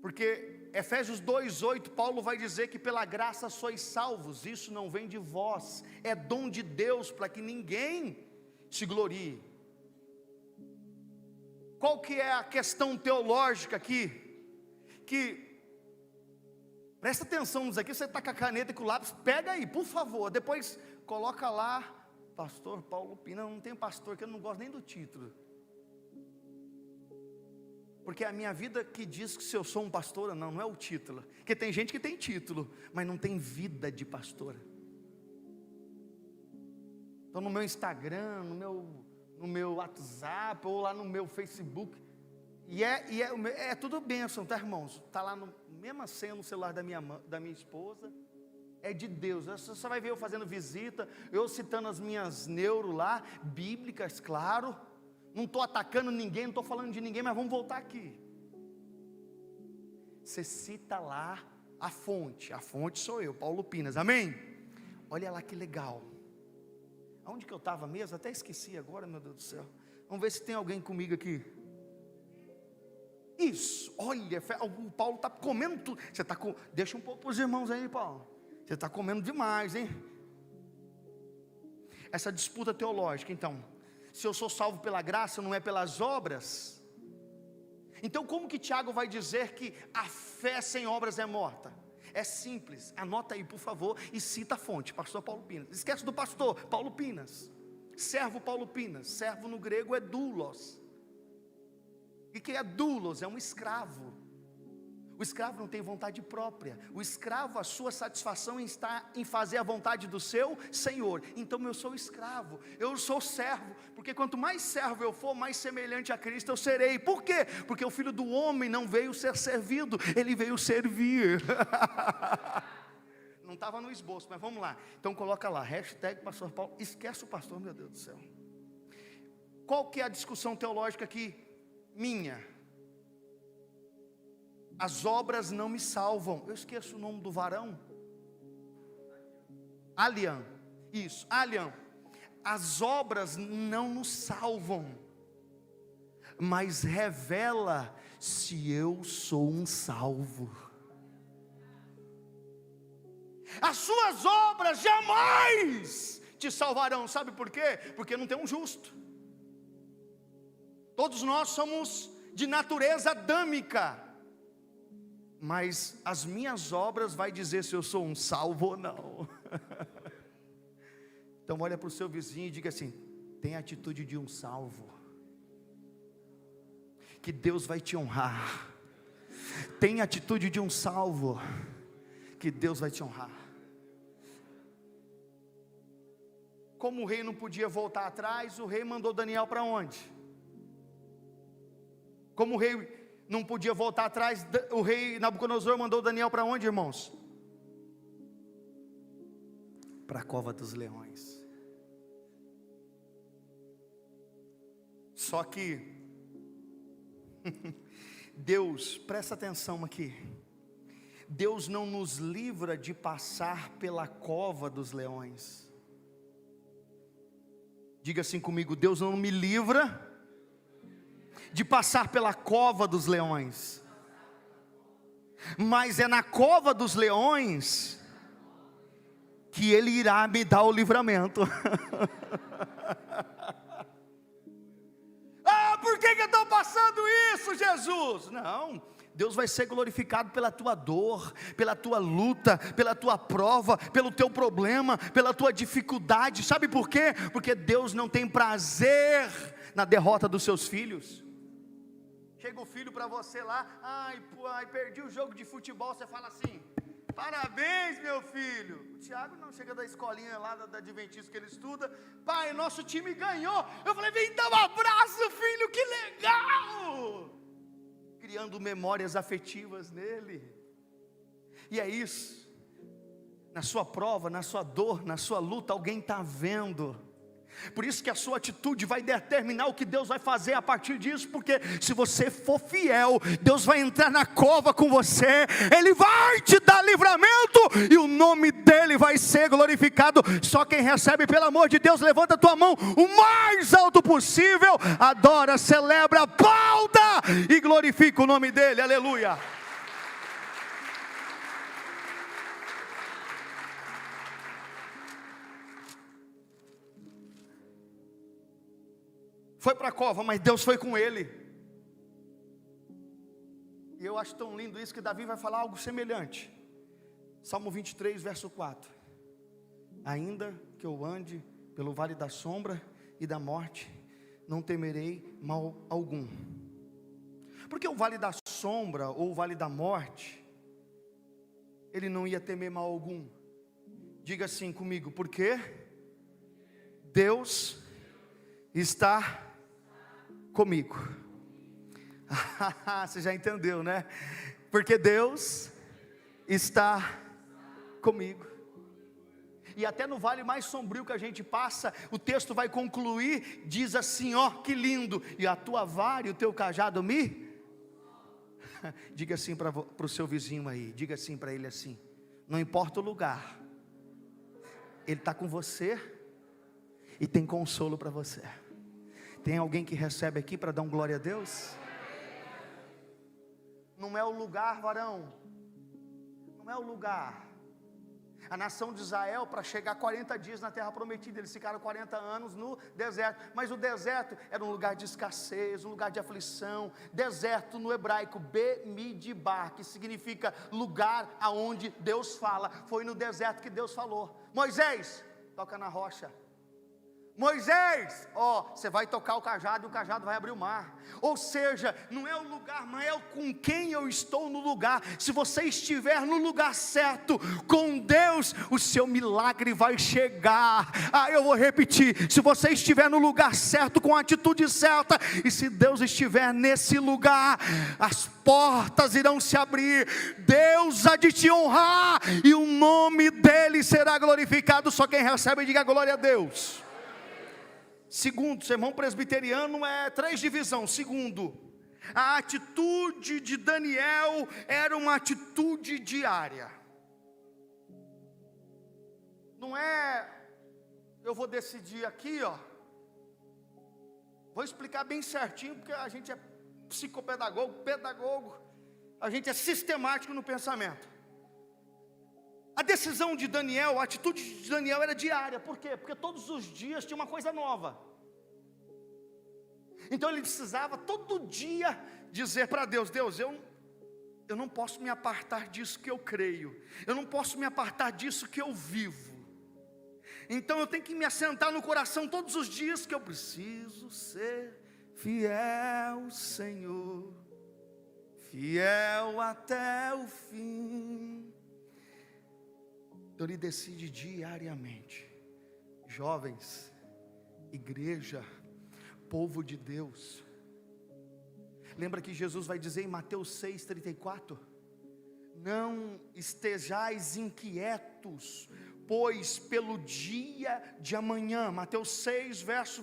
Speaker 1: Porque Efésios 2:8, Paulo vai dizer que pela graça sois salvos, isso não vem de vós, é dom de Deus, para que ninguém se glorie. Qual que é a questão teológica aqui? Que, presta atenção nisso aqui, você está com a caneta e com o lápis, pega aí, por favor, depois coloca lá, pastor Paulo Pina. Não tem pastor, que eu não gosto nem do título. Porque é a minha vida que diz que se eu sou um pastor, não é o título. Porque tem gente que tem título, mas não tem vida de pastora. Então no meu Instagram, no meu WhatsApp, ou lá no meu Facebook, é tudo bênção, tá, irmãos? Está lá, mesma senha no celular da minha esposa, é de Deus. Você vai ver eu fazendo visita, eu citando as minhas neuro lá, bíblicas, claro. Não estou atacando ninguém, não estou falando de ninguém, mas vamos voltar aqui. Você cita lá a fonte sou eu, Paulo Pinas, amém? Olha lá que legal. Aonde que eu estava mesmo? Até esqueci agora, meu Deus do céu. Vamos ver se tem alguém comigo aqui. Isso, olha, o Paulo está comendo tudo. Você está com, deixa um pouco para os irmãos aí, Paulo. Você está comendo demais, hein? Essa disputa teológica, então. Se eu sou salvo pela graça, não é pelas obras. Então como que Tiago vai dizer que a fé sem obras é morta? É simples, anota aí por favor e cita a fonte, pastor Paulo Pinas. Esquece do pastor, Paulo Pinas. Servo Paulo Pinas, servo no grego é doulos. E que é doulos? É um escravo. O escravo não tem vontade própria. O escravo, a sua satisfação está em fazer a vontade do seu Senhor. Então eu sou escravo, eu sou servo. Porque quanto mais servo eu for, mais semelhante a Cristo eu serei. Por quê? Porque o Filho do Homem não veio ser servido, ele veio servir. Não estava no esboço, mas vamos lá. Então coloca lá, hashtag pastor Paulo. Esquece o pastor, meu Deus do céu. Qual que é a discussão teológica aqui? Minha. As obras não me salvam. Eu esqueço o nome do varão. Alian. Isso, Alian. As obras não nos salvam, mas revela se eu sou um salvo. As suas obras jamais te salvarão. Sabe por quê? Porque não tem um justo. Todos nós somos de natureza adâmica. Mas as minhas obras vai dizer se eu sou um salvo ou não. Então olha para o seu vizinho e diga assim: tem a atitude de um salvo, que Deus vai te honrar. Tem a atitude de um salvo, que Deus vai te honrar. Como o rei não podia voltar atrás, o rei mandou Daniel para onde? Como o rei não podia voltar atrás, o rei Nabucodonosor mandou Daniel para onde, irmãos? Para a cova dos leões. Só que Deus, presta atenção aqui, Deus não nos livra de passar pela cova dos leões. Diga assim comigo: Deus não me livra de passar pela cova dos leões, mas é na cova dos leões que Ele irá me dar o livramento. Por que eu estou passando isso, Jesus? Não, Deus vai ser glorificado pela tua dor, pela tua luta, pela tua prova, pelo teu problema, pela tua dificuldade. Sabe por quê? Porque Deus não tem prazer na derrota dos seus filhos. Chega o filho para você lá, ai, perdi o jogo de futebol, você fala assim: parabéns, meu filho. O Tiago não, chega da escolinha lá da Adventista que ele estuda: pai, nosso time ganhou. Eu falei: vem dar um abraço, filho, que legal. Criando memórias afetivas nele. E é isso. Na sua prova, na sua dor, na sua luta, alguém está vendo. Por isso que a sua atitude vai determinar o que Deus vai fazer a partir disso. Porque se você for fiel, Deus vai entrar na cova com você, Ele vai te dar livramento, e o nome dEle vai ser glorificado. Só quem recebe, pelo amor de Deus, levanta a tua mão o mais alto possível, adora, celebra, aplauda e glorifica o nome dEle, aleluia. Foi para a cova, mas Deus foi com ele. E eu acho tão lindo isso que Davi vai falar algo semelhante. Salmo 23, verso 4. Ainda que eu ande pelo vale da sombra e da morte, não temerei mal algum. Porque o vale da sombra ou o vale da morte, ele não ia temer mal algum. Diga assim comigo: porque Deus está comigo. Você já entendeu, né? Porque Deus está comigo. E até no vale mais sombrio que a gente passa, o texto vai concluir, diz assim, ó, que lindo: e a tua vara e o teu cajado me... Diga assim para o seu vizinho aí, diga assim para ele assim: não importa o lugar, Ele está com você e tem consolo para você. Tem alguém que recebe aqui para dar um glória a Deus? Não é o lugar, varão, não é o lugar. A nação de Israel, para chegar 40 dias na terra prometida, eles ficaram 40 anos no deserto. Mas o deserto era um lugar de escassez, um lugar de aflição. Deserto no hebraico, Bemidbar, que significa lugar aonde Deus fala. Foi no deserto que Deus falou: Moisés, toca na rocha. Moisés, você vai tocar o cajado e o cajado vai abrir o mar. Ou seja, não é o lugar, mas é com quem eu estou no lugar. Se você estiver no lugar certo, com Deus, o seu milagre vai chegar. Eu vou repetir: se você estiver no lugar certo, com a atitude certa, e se Deus estiver nesse lugar, as portas irão se abrir, Deus há de te honrar, e o nome dEle será glorificado. Só quem recebe, diga glória a Deus. Segundo, sermão presbiteriano é 3 divisões. Segundo, a atitude de Daniel era uma atitude diária. Não é, eu vou decidir aqui, vou explicar bem certinho, porque a gente é pedagogo, a gente é sistemático no pensamento. A decisão de Daniel, a atitude de Daniel era diária. Por quê? Porque todos os dias tinha uma coisa nova. Então ele precisava todo dia dizer para Deus: Deus, eu não posso me apartar disso que eu creio, eu não posso me apartar disso que eu vivo. Então eu tenho que me assentar no coração todos os dias que eu preciso ser fiel, Senhor, fiel até o fim. Então ele decide diariamente. Jovens, igreja, povo de Deus, lembra que Jesus vai dizer em Mateus 6,34: não estejais inquietos, pois pelo dia de amanhã. Mateus 6, verso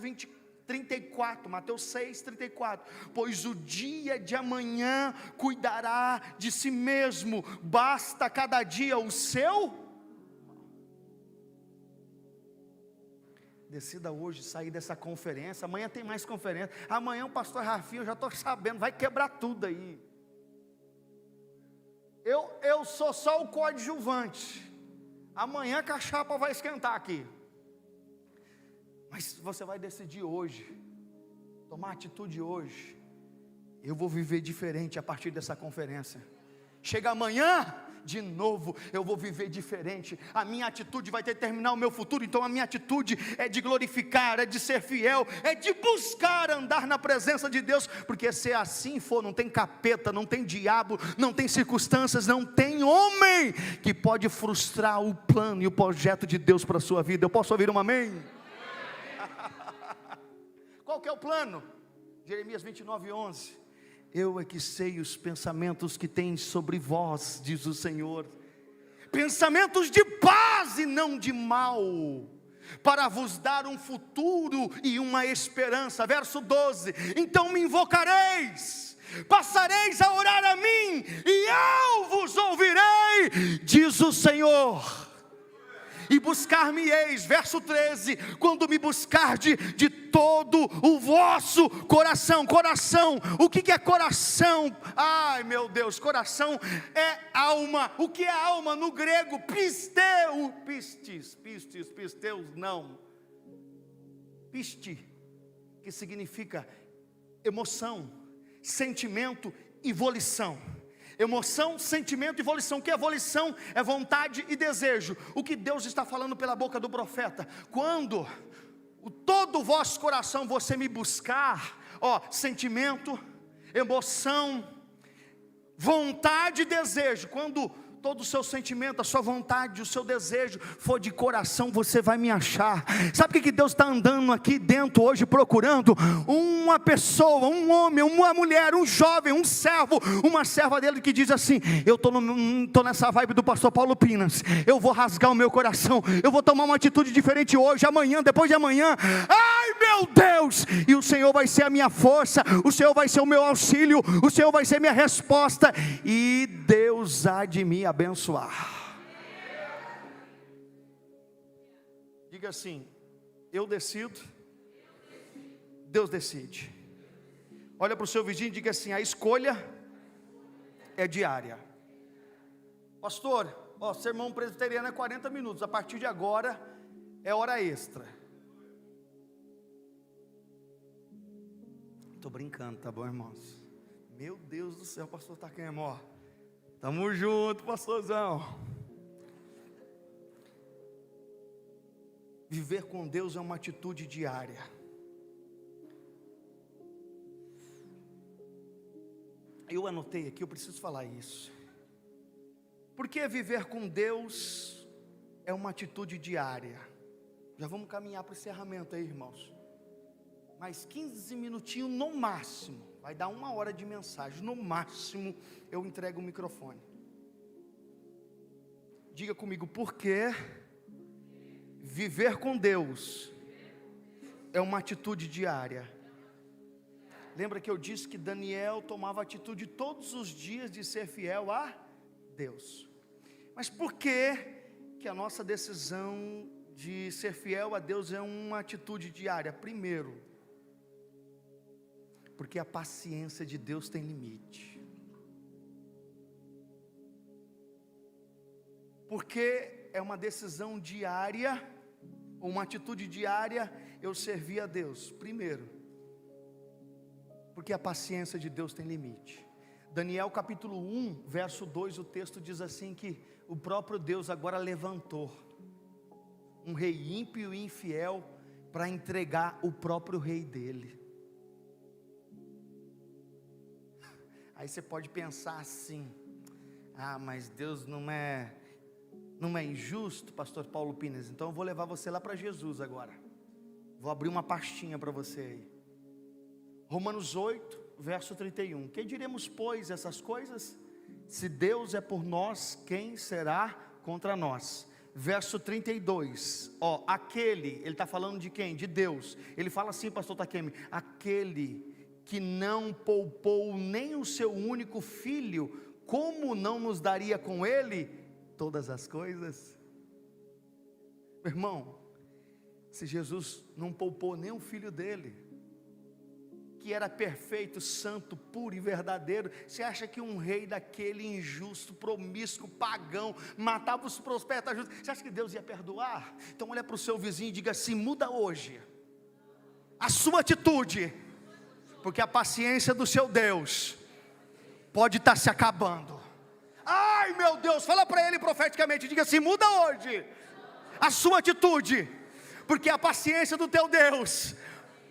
Speaker 1: 34, Mateus 6, 34, pois o dia de amanhã cuidará de si mesmo, basta cada dia o seu. Decida hoje sair dessa conferência. Amanhã tem mais conferência. Amanhã o pastor Rafinha, eu já estou sabendo, vai quebrar tudo aí. Eu sou só o coadjuvante. Amanhã que a chapa vai esquentar aqui. Mas você vai decidir hoje, tomar atitude hoje. eu vou viver diferente a partir dessa conferência. Chega amanhã, de novo, eu vou viver diferente. A minha atitude vai determinar o meu futuro. Então a minha atitude é de glorificar, é de ser fiel, é de buscar andar na presença de Deus. Porque se assim for, não tem capeta, não tem diabo, não tem circunstâncias, não tem homem que pode frustrar o plano e o projeto de Deus para a sua vida. Eu posso ouvir um amém? Qual que é o plano? Jeremias 29:11. Eu é que sei os pensamentos que tens sobre vós, diz o Senhor, pensamentos de paz e não de mal, para vos dar um futuro e uma esperança. Verso 12, então me invocareis, passareis a orar a mim, e eu vos ouvirei, diz o Senhor, e buscar-me-eis. Verso 13, quando me buscarde de todo o vosso coração. Coração, o que é coração? Ai meu Deus, coração é alma. O que é alma no grego? Pisteu, pisteus não, piste, que significa emoção, sentimento e volição. Emoção, sentimento e volição. O que é volição? É vontade e desejo. O que Deus está falando pela boca do profeta: quando todo o vosso coração você me buscar, sentimento, emoção, vontade e desejo. Quando todo o seu sentimento, a sua vontade, o seu desejo for de coração, você vai me achar. Sabe o que Deus está andando aqui dentro hoje procurando? Uma pessoa, um homem, uma mulher, um jovem, um servo, uma serva dele que diz assim: eu estou nessa vibe do pastor Paulo Pinas, eu vou rasgar o meu coração, eu vou tomar uma atitude diferente hoje, amanhã, depois de amanhã. Ai meu Deus, e o Senhor vai ser a minha força, o Senhor vai ser o meu auxílio, o Senhor vai ser minha resposta, e Deus há de me abençoar. Diga assim: eu decido, Deus decide. Olha para o seu vizinho e diga assim: a escolha é diária. Pastor, sermão presbiteriano é 40 minutos, a partir de agora é hora extra. Estou brincando, tá bom, irmãos? Meu Deus do céu, pastor Taquem, tamo junto, pastorzão. Viver com Deus é uma atitude diária. Eu anotei aqui, eu preciso falar isso. Porque viver com Deus é uma atitude diária. Já vamos caminhar para o encerramento aí, irmãos. Mais 15 minutinhos no máximo. Vai dar 1 hora de mensagem. No máximo eu entrego o microfone. Diga comigo: por que viver com Deus é uma atitude diária? Lembra que eu disse que Daniel tomava atitude todos os dias de ser fiel a Deus. Mas por que a nossa decisão de ser fiel a Deus é uma atitude diária? Primeiro, porque a paciência de Deus tem limite. Porque é uma decisão diária, uma atitude diária, eu servir a Deus. Primeiro, porque a paciência de Deus tem limite. Daniel capítulo 1, verso 2, o texto diz assim que o próprio Deus agora levantou um rei ímpio e infiel para entregar o próprio rei dele. Aí você pode pensar assim: mas Deus não é injusto, pastor Paulo Pinas. Então eu vou levar você lá para Jesus agora. Vou abrir uma pastinha para você aí. Romanos 8, verso 31. Que diremos, pois, essas coisas? Se Deus é por nós, quem será contra nós? Verso 32, ele está falando de quem? De Deus. Ele fala assim, pastor Takemi: aquele que não poupou nem o seu único filho, como não nos daria com ele todas as coisas? Meu irmão, se Jesus não poupou nem o filho dele, que era perfeito, santo, puro e verdadeiro, você acha que um rei daquele injusto, promíscuo, pagão, matava os profetas justos, você acha que Deus ia perdoar? Então olha para o seu vizinho e diga assim: muda hoje a sua atitude, porque a paciência do seu Deus pode estar se acabando. Ai meu Deus, fala para ele profeticamente, diga assim: muda hoje a sua atitude, porque a paciência do teu Deus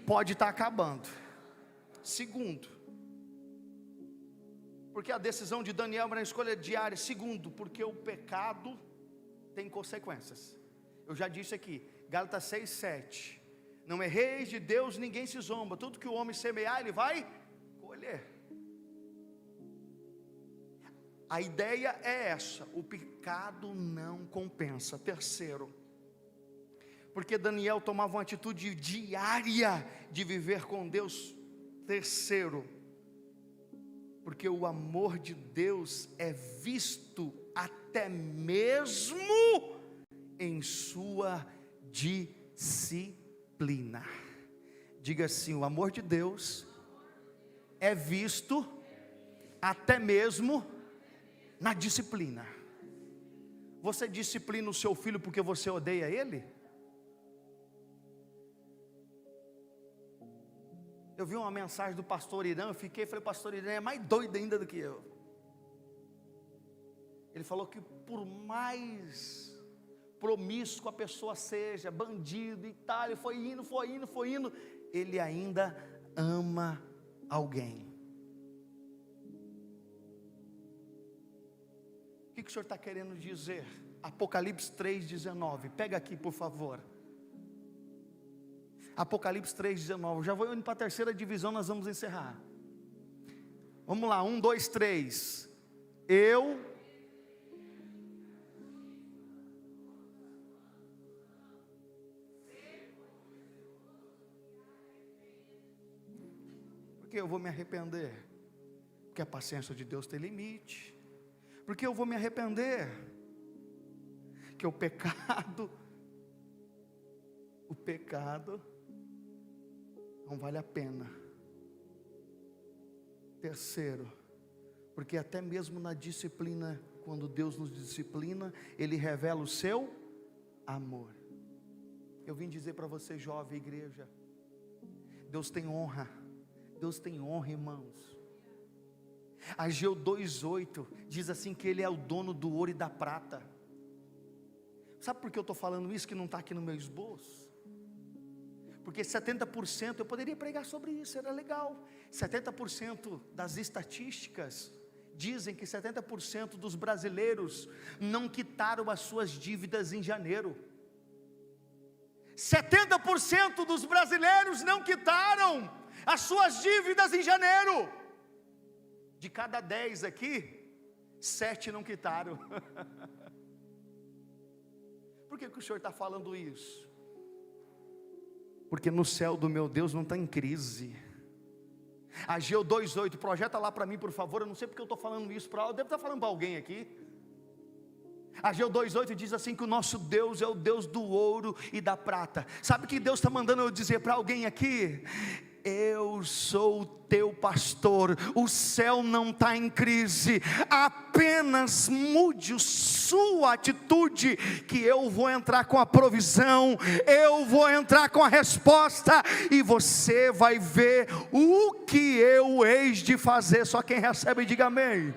Speaker 1: pode estar acabando. Segundo, porque a decisão de Daniel era uma escolha diária. Segundo, porque o pecado tem consequências. Eu já disse aqui, Gálatas 6:7, não erreis de Deus, ninguém se zomba, tudo que o homem semear, ele vai colher. A ideia é essa, o pecado não compensa. Terceiro, porque Daniel tomava uma atitude diária de viver com Deus. Terceiro, porque o amor de Deus é visto até mesmo em sua disciplina. Diga assim: o amor de Deus é visto até mesmo na disciplina. Você disciplina o seu filho porque você odeia ele? Eu vi uma mensagem do pastor Irã, eu falei, pastor Irã é mais doido ainda do que eu. Ele falou que por mais promíscuo a pessoa seja, bandido e tal, ele foi indo, ele ainda ama alguém. O que o senhor está querendo dizer? Apocalipse 3:19, pega aqui por favor. Apocalipse 3:19, já vou indo para a terceira divisão, nós vamos encerrar. Vamos lá, 1, 2, 3. Porque eu vou me arrepender? Porque a paciência de Deus tem limite. Porque eu vou me arrepender? Que o pecado não vale a pena. Terceiro, porque até mesmo na disciplina, quando Deus nos disciplina, Ele revela o seu amor. Eu vim dizer para você, jovem igreja, Deus tem honra, irmãos. Ageu 2:8 diz assim que Ele é o dono do ouro e da prata. Sabe por que eu estou falando isso, que não está aqui no meu esboço? Porque 70%, eu poderia pregar sobre isso, era legal. 70% das estatísticas dizem que 70% dos brasileiros não quitaram as suas dívidas em janeiro. 70% dos brasileiros não quitaram as suas dívidas em janeiro. De cada 10 aqui, 7 não quitaram. Por que o senhor está falando isso? Porque no céu do meu Deus não está em crise. Ageu 2:8, projeta lá para mim por favor. Eu não sei porque eu estou falando isso, eu devo estar falando para alguém aqui. Ageu 2:8 diz assim que o nosso Deus é o Deus do ouro e da prata. Sabe o que Deus está mandando eu dizer para alguém aqui? Eu sou o teu pastor, o céu não está em crise, apenas mude sua atitude, que eu vou entrar com a provisão, eu vou entrar com a resposta, e você vai ver o que eu hei de fazer. Só quem recebe diga amém.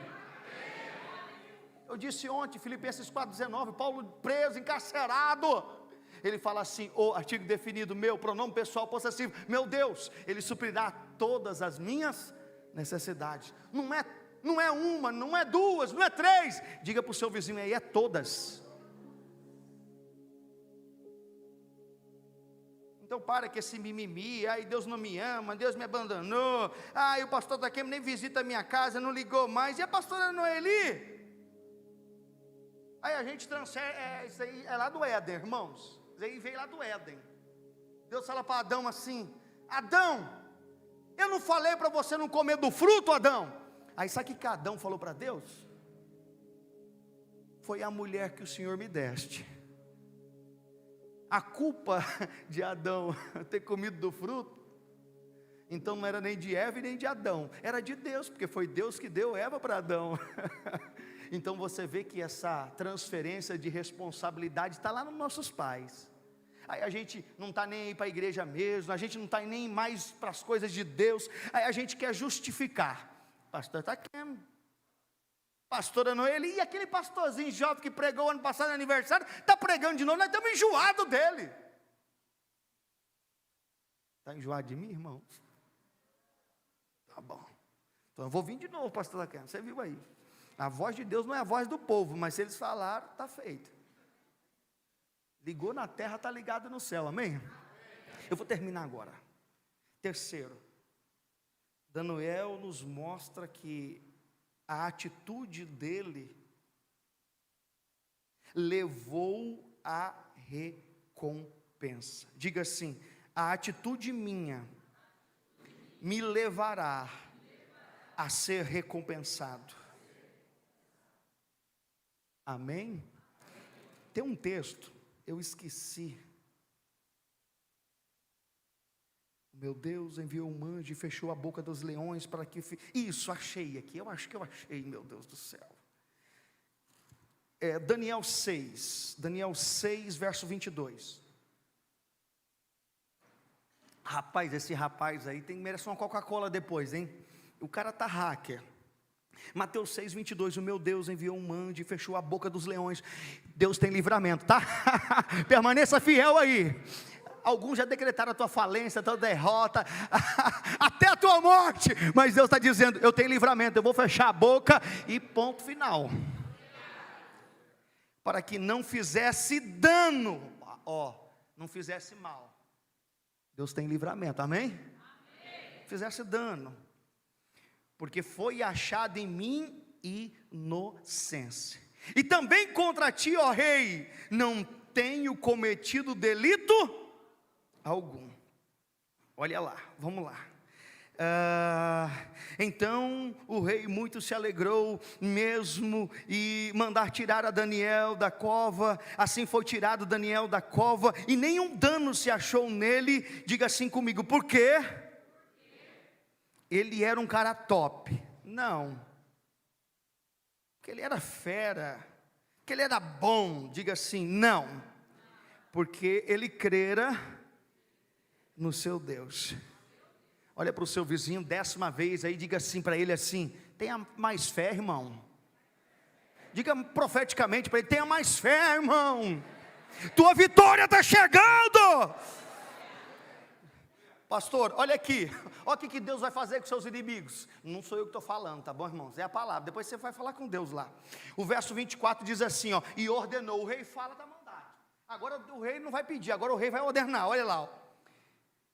Speaker 1: Eu disse ontem, Filipenses 4:19, Paulo preso, encarcerado, ele fala assim, o artigo definido, meu pronome pessoal possessivo, meu Deus, Ele suprirá todas as minhas necessidades. Não é uma, não é duas, não é três, diga para o seu vizinho aí, é todas. Então para que esse mimimi, ai Deus não me ama, Deus me abandonou, ai o pastor daqui nem visita a minha casa, não ligou mais, e a pastora Noeli? Aí a gente transfere, isso aí é lá do Éden, irmãos. Isso aí veio lá do Éden. Deus fala para Adão assim, Adão, eu não falei para você não comer do fruto, Adão? Aí sabe o que Adão falou para Deus? Foi a mulher que o Senhor me deste. A culpa de Adão ter comido do fruto, então não era nem de Eva e nem de Adão, era de Deus, porque foi Deus que deu Eva para Adão. Então você vê que essa transferência de responsabilidade está lá nos nossos pais. aí a gente não está nem aí para a igreja mesmo, a gente não está nem mais para as coisas de Deus, aí a gente quer justificar. Pastor está querendo, pastora Noeli, e aquele pastorzinho jovem que pregou ano passado no aniversário, está pregando de novo, nós estamos enjoados dele. Está enjoado de mim, irmão? Tá bom, então eu vou vir de novo, pastor Taquena, você viu aí, a voz de Deus não é a voz do povo, mas se eles falaram, está feito. Ligou na terra, está ligado no céu, amém? Eu vou terminar agora. Terceiro, Daniel nos mostra que a atitude dele levou à recompensa. Diga assim: a atitude minha me levará a ser recompensado. Amém? Tem um texto, eu esqueci. Meu Deus enviou um anjo e fechou a boca dos leões para que... Isso, achei aqui, eu acho que eu achei, meu Deus do céu. Daniel 6, verso 22. Rapaz, esse rapaz aí merece uma Coca-Cola depois, hein? O cara tá hacker. Mateus 6, 22, o meu Deus enviou um anjo e fechou a boca dos leões. Deus tem livramento, tá? Permaneça fiel aí. Alguns já decretaram a tua falência, a tua derrota, até a tua morte, mas Deus está dizendo, eu tenho livramento, eu vou fechar a boca e ponto final, para que não fizesse dano, não fizesse mal. Deus tem livramento, amém? Fizesse dano, porque foi achado em mim inocência, e também contra ti, ó rei, não tenho cometido delito algum. Olha lá, vamos lá. Então o rei muito se alegrou mesmo e mandar tirar a Daniel da cova. Assim foi tirado Daniel da cova e nenhum dano se achou nele. Diga assim comigo, por quê? Ele era um cara top? Não, porque ele era fera, que ele era bom. Diga assim, não, porque ele crera no seu Deus. Olha para o seu vizinho 10ª vez aí, diga assim para ele assim: tenha mais fé, irmão. Diga profeticamente para ele: tenha mais fé, irmão, tua vitória está chegando. Pastor, olha aqui, olha o que Deus vai fazer com seus inimigos. Não sou eu que estou falando, tá bom, irmãos? É a palavra, depois você vai falar com Deus lá. O verso 24 diz assim, e ordenou. O rei fala da maldade, agora o rei não vai pedir, agora o rei vai ordenar. Olha lá,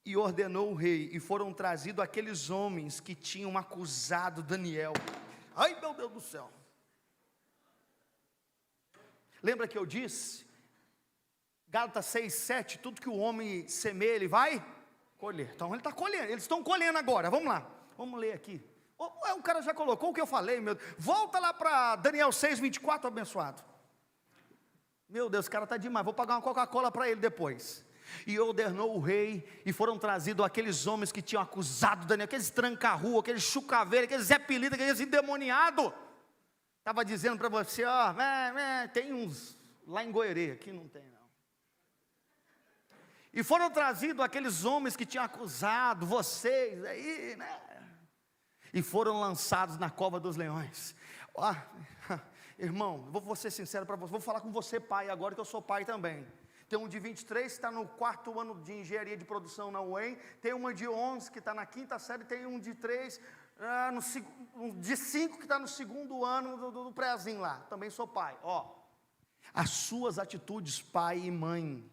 Speaker 1: e ordenou o rei, e foram trazidos aqueles homens que tinham acusado Daniel. Ai, meu Deus do céu. Lembra que eu disse, Gálatas 6, 7, tudo que o homem semeia, ele vai colher. Então ele está colhendo, eles estão colhendo agora. Vamos lá, vamos ler aqui. O cara já colocou o que eu falei, meu Deus. Volta lá para Daniel 6, 24, abençoado. Meu Deus, esse cara está demais, vou pagar uma Coca-Cola para ele depois. E ordenou o rei, e foram trazidos aqueles homens que tinham acusado Daniel, aqueles tranca-rua, aqueles chucaveiro, aqueles Zé Pelida, aqueles endemoniados. Estava dizendo para você, tem uns lá em Goerê, aqui não tem não. E foram trazidos aqueles homens que tinham acusado vocês aí, né? E foram lançados na cova dos leões. Irmão, vou ser sincero para você, vou falar com você pai agora, que eu sou pai também. Tem um de 23 que está no 4º ano de engenharia de produção na UEM, tem uma de 11 que está na 5ª série, tem um de 3, de 5 que está no 2º ano do prézinho lá, também sou pai. As suas atitudes, pai e mãe,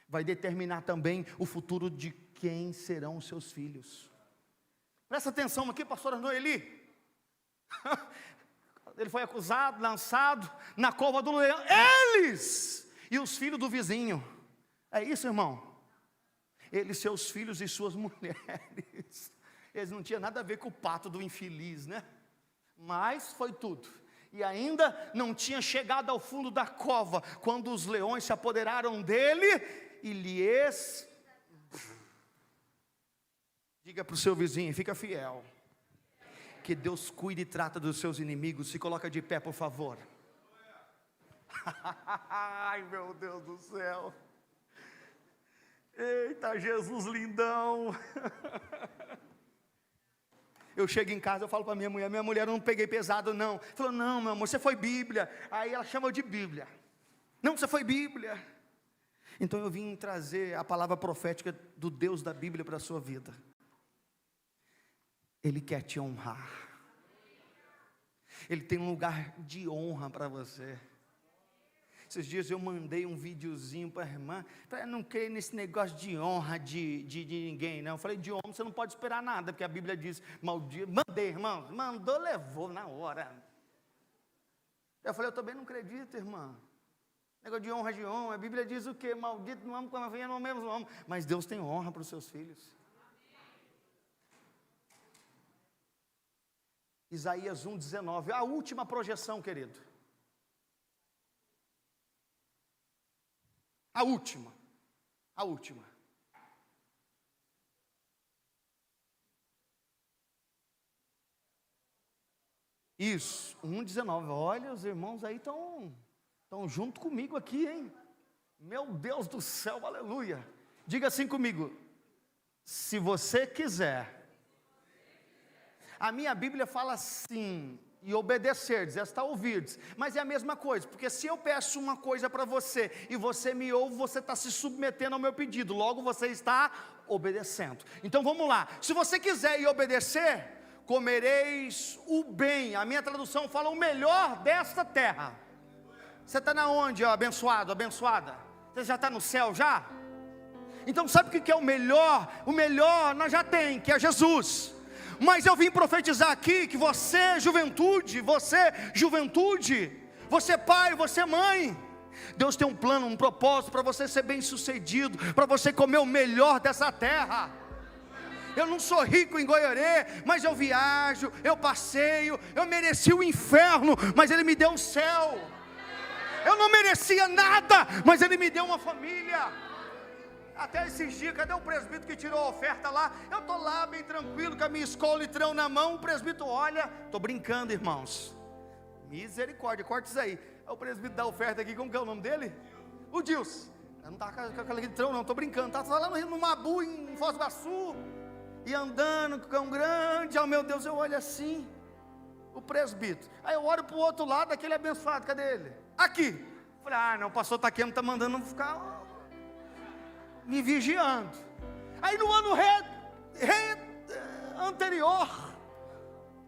Speaker 1: vai determinar também o futuro de quem serão os seus filhos. Presta atenção aqui, pastora Noeli. Ele foi acusado, lançado na cova do leão, eles e os filhos do vizinho. É isso, irmão? Eles, seus filhos e suas mulheres. Eles não tinham nada a ver com o pato do infeliz, né? Mas foi tudo. E ainda não tinha chegado ao fundo da cova, quando os leões se apoderaram dele e lhes... Diga para o seu vizinho, fica fiel. Que Deus cuide e trata dos seus inimigos. Se coloca de pé, por favor. Ai, meu Deus do céu. Eita, Jesus lindão. Eu chego em casa, eu falo para minha mulher, eu não peguei pesado não. Falou, não, meu amor, você foi Bíblia. Aí ela chama de Bíblia. Não, você foi Bíblia. Então eu vim trazer a palavra profética do Deus da Bíblia para a sua vida. Ele quer te honrar. Ele tem um lugar de honra para você. Esses dias eu mandei um videozinho para a irmã, para não crer nesse negócio de honra de ninguém, não. Eu falei, de honra você não pode esperar nada, porque a Bíblia diz, maldito. Mandei, irmão, mandou, levou na hora. Eu falei, eu também não acredito, irmã. Negócio de honra, a Bíblia diz o quê? Maldito não amo, quando vem não mesmo amo. Mas Deus tem honra para os seus filhos. Isaías 1:19, a última projeção, querido. A última. Isso, 1:19. Olha, os irmãos aí estão junto comigo aqui, hein? Meu Deus do céu, aleluia. Diga assim comigo: se você quiser. A minha Bíblia fala assim, e obedecerdes, esta ouvirdes, mas é a mesma coisa, porque se eu peço uma coisa para você, e você me ouve, você está se submetendo ao meu pedido, logo você está obedecendo. Então vamos lá, se você quiser e obedecer, comereis o bem. A minha tradução fala o melhor desta terra. Você está na onde, ó, abençoado, abençoada? Você já está no céu já? Então sabe o que é o melhor? O melhor nós já tem, que é Jesus. Mas eu vim profetizar aqui que você juventude, você pai, você mãe, Deus tem um plano, um propósito para você ser bem sucedido, para você comer o melhor dessa terra. Eu não sou rico em Goiorê, mas eu viajo, eu passeio, eu mereci o inferno, mas Ele me deu o céu. Eu não merecia nada, mas Ele me deu uma família. Até esses dias, cadê o presbítero que tirou a oferta lá? Eu estou lá bem tranquilo, com a minha escola litrão na mão, o presbítero olha, estou brincando, irmãos, misericórdia, corta isso aí. É o presbítero da oferta aqui, como que é o nome dele? O Dilson. Eu não estava com aquele litrão não, estou brincando, estava lá no Mabu, em Foz do Iguaçu, e andando com o cão grande, oh meu Deus, eu olho assim, o presbítero, aí eu olho para o outro lado, aquele abençoado, cadê ele? Aqui. Falei, não, o pastor Taqueno está mandando ficar me vigiando. Aí no ano anterior,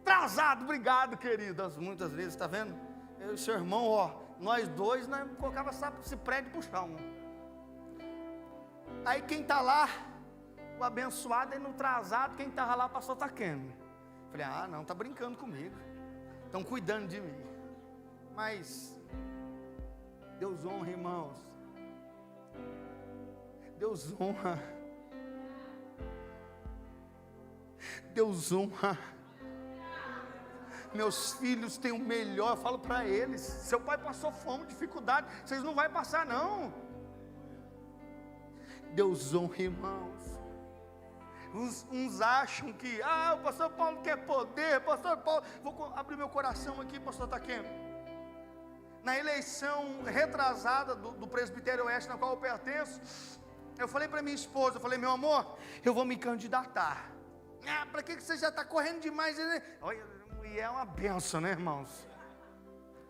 Speaker 1: atrasado, obrigado queridas, muitas vezes, está vendo? Eu e seu irmão, ó, nós dois, nós colocava esse prédio para o chão. Aí quem está lá, o abençoado, e no atrasado, quem estava lá, pastor Taqueno. Falei, não, está brincando comigo, estão cuidando de mim. Mas Deus honra, irmãos. Deus honra. Deus honra. Meus filhos têm o melhor, eu falo para eles, seu pai passou fome, dificuldade, vocês não vão passar não. Deus honra, irmãos. Uns acham que, o pastor Paulo quer poder, pastor Paulo, vou abrir meu coração aqui, pastor Taqueno. Na eleição retrasada do presbitério oeste, na qual eu pertenço, eu falei para minha esposa, eu falei, meu amor, eu vou me candidatar. Para que você já está correndo demais? E é uma benção, né, irmãos?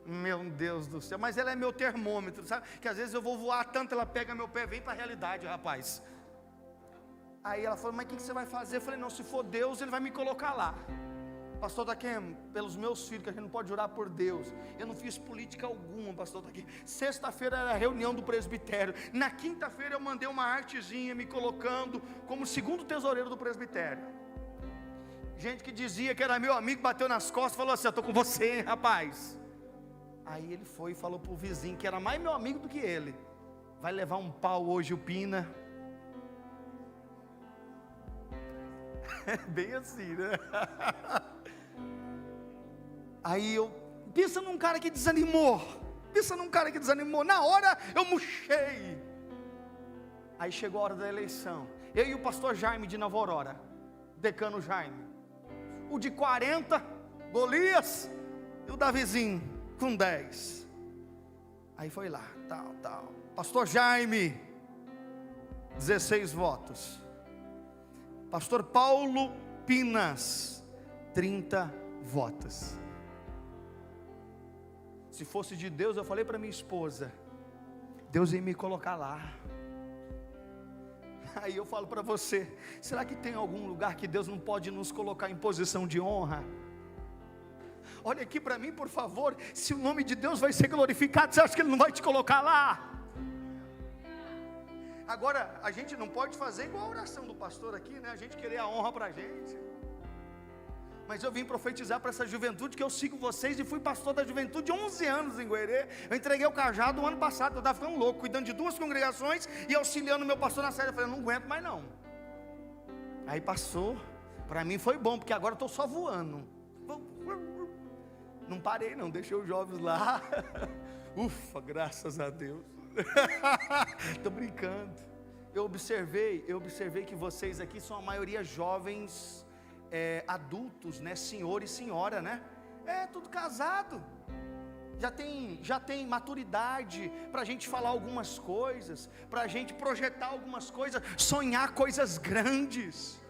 Speaker 1: Meu Deus do céu, mas ela é meu termômetro, sabe? Que às vezes eu vou voar tanto, ela pega meu pé, vem para a realidade, rapaz. Aí ela falou, mas o que você vai fazer? Eu falei, não, se for Deus, Ele vai me colocar lá. Pastor Taquem, pelos meus filhos, que a gente não pode jurar por Deus, eu não fiz política alguma, pastor Taquem. Sexta-feira era a reunião do presbitério, na quinta-feira eu mandei uma artezinha me colocando como segundo tesoureiro do presbitério. Gente que dizia que era meu amigo, bateu nas costas, falou assim, eu estou com você, hein, rapaz. Aí ele foi e falou para o vizinho, que era mais meu amigo do que ele, vai levar um pau hoje o Pina. Bem assim, né? Aí pensa num cara que desanimou, na hora eu murchei. Aí chegou a hora da eleição, eu e o pastor Jaime de Nova Aurora, decano Jaime, o de 40, Golias, e o Davizinho com 10, aí foi lá, tal, pastor Jaime, 16 votos. Pastor Paulo Pinas, 30 votos. Se fosse de Deus, eu falei para minha esposa, Deus ia me colocar lá. Aí eu falo para você, será que tem algum lugar que Deus não pode nos colocar em posição de honra? Olha aqui para mim, por favor. Se o nome de Deus vai ser glorificado, você acha que Ele não vai te colocar lá? Agora, a gente não pode fazer igual a oração do pastor aqui, né? A gente querer a honra para a gente. Mas eu vim profetizar para essa juventude, que eu sigo vocês e fui pastor da juventude 11 anos em Goerê. Eu entreguei o cajado no ano passado, eu estava ficando louco, cuidando de 2 congregações e auxiliando meu pastor na série. Eu falei, eu não aguento mais não. Aí passou, para mim foi bom, porque agora eu estou só voando. Não parei não, deixei os jovens lá. Ufa, graças a Deus. Estou brincando. Eu observei que vocês aqui são a maioria jovens, adultos, né? Senhor e senhora, né? Tudo casado. Já tem maturidade para a gente falar algumas coisas, para a gente projetar algumas coisas, sonhar coisas grandes.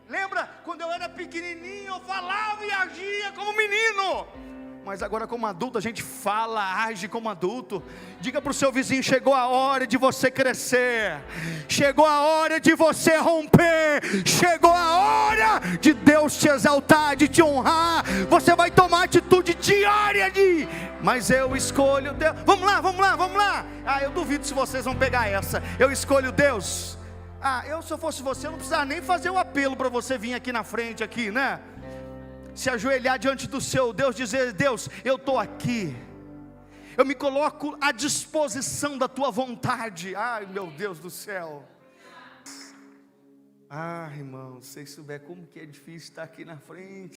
Speaker 1: Lembra quando eu era pequenininho, eu falava e agia como menino, mas agora como adulto a gente fala, age como adulto. Diga para o seu vizinho, chegou a hora de você crescer, chegou a hora de você romper, chegou a hora de Deus te exaltar, de te honrar. Você vai tomar atitude diária de, mas eu escolho Deus. Vamos lá. Eu duvido se vocês vão pegar essa. Eu escolho Deus. Se eu fosse você, eu não precisava nem fazer o apelo para você vir aqui na frente, aqui, né? Se ajoelhar diante do seu Deus, dizer, Deus, eu estou aqui, eu me coloco à disposição da tua vontade. Ai meu Deus do céu. Irmão, se vocês souberem como que é difícil estar aqui na frente.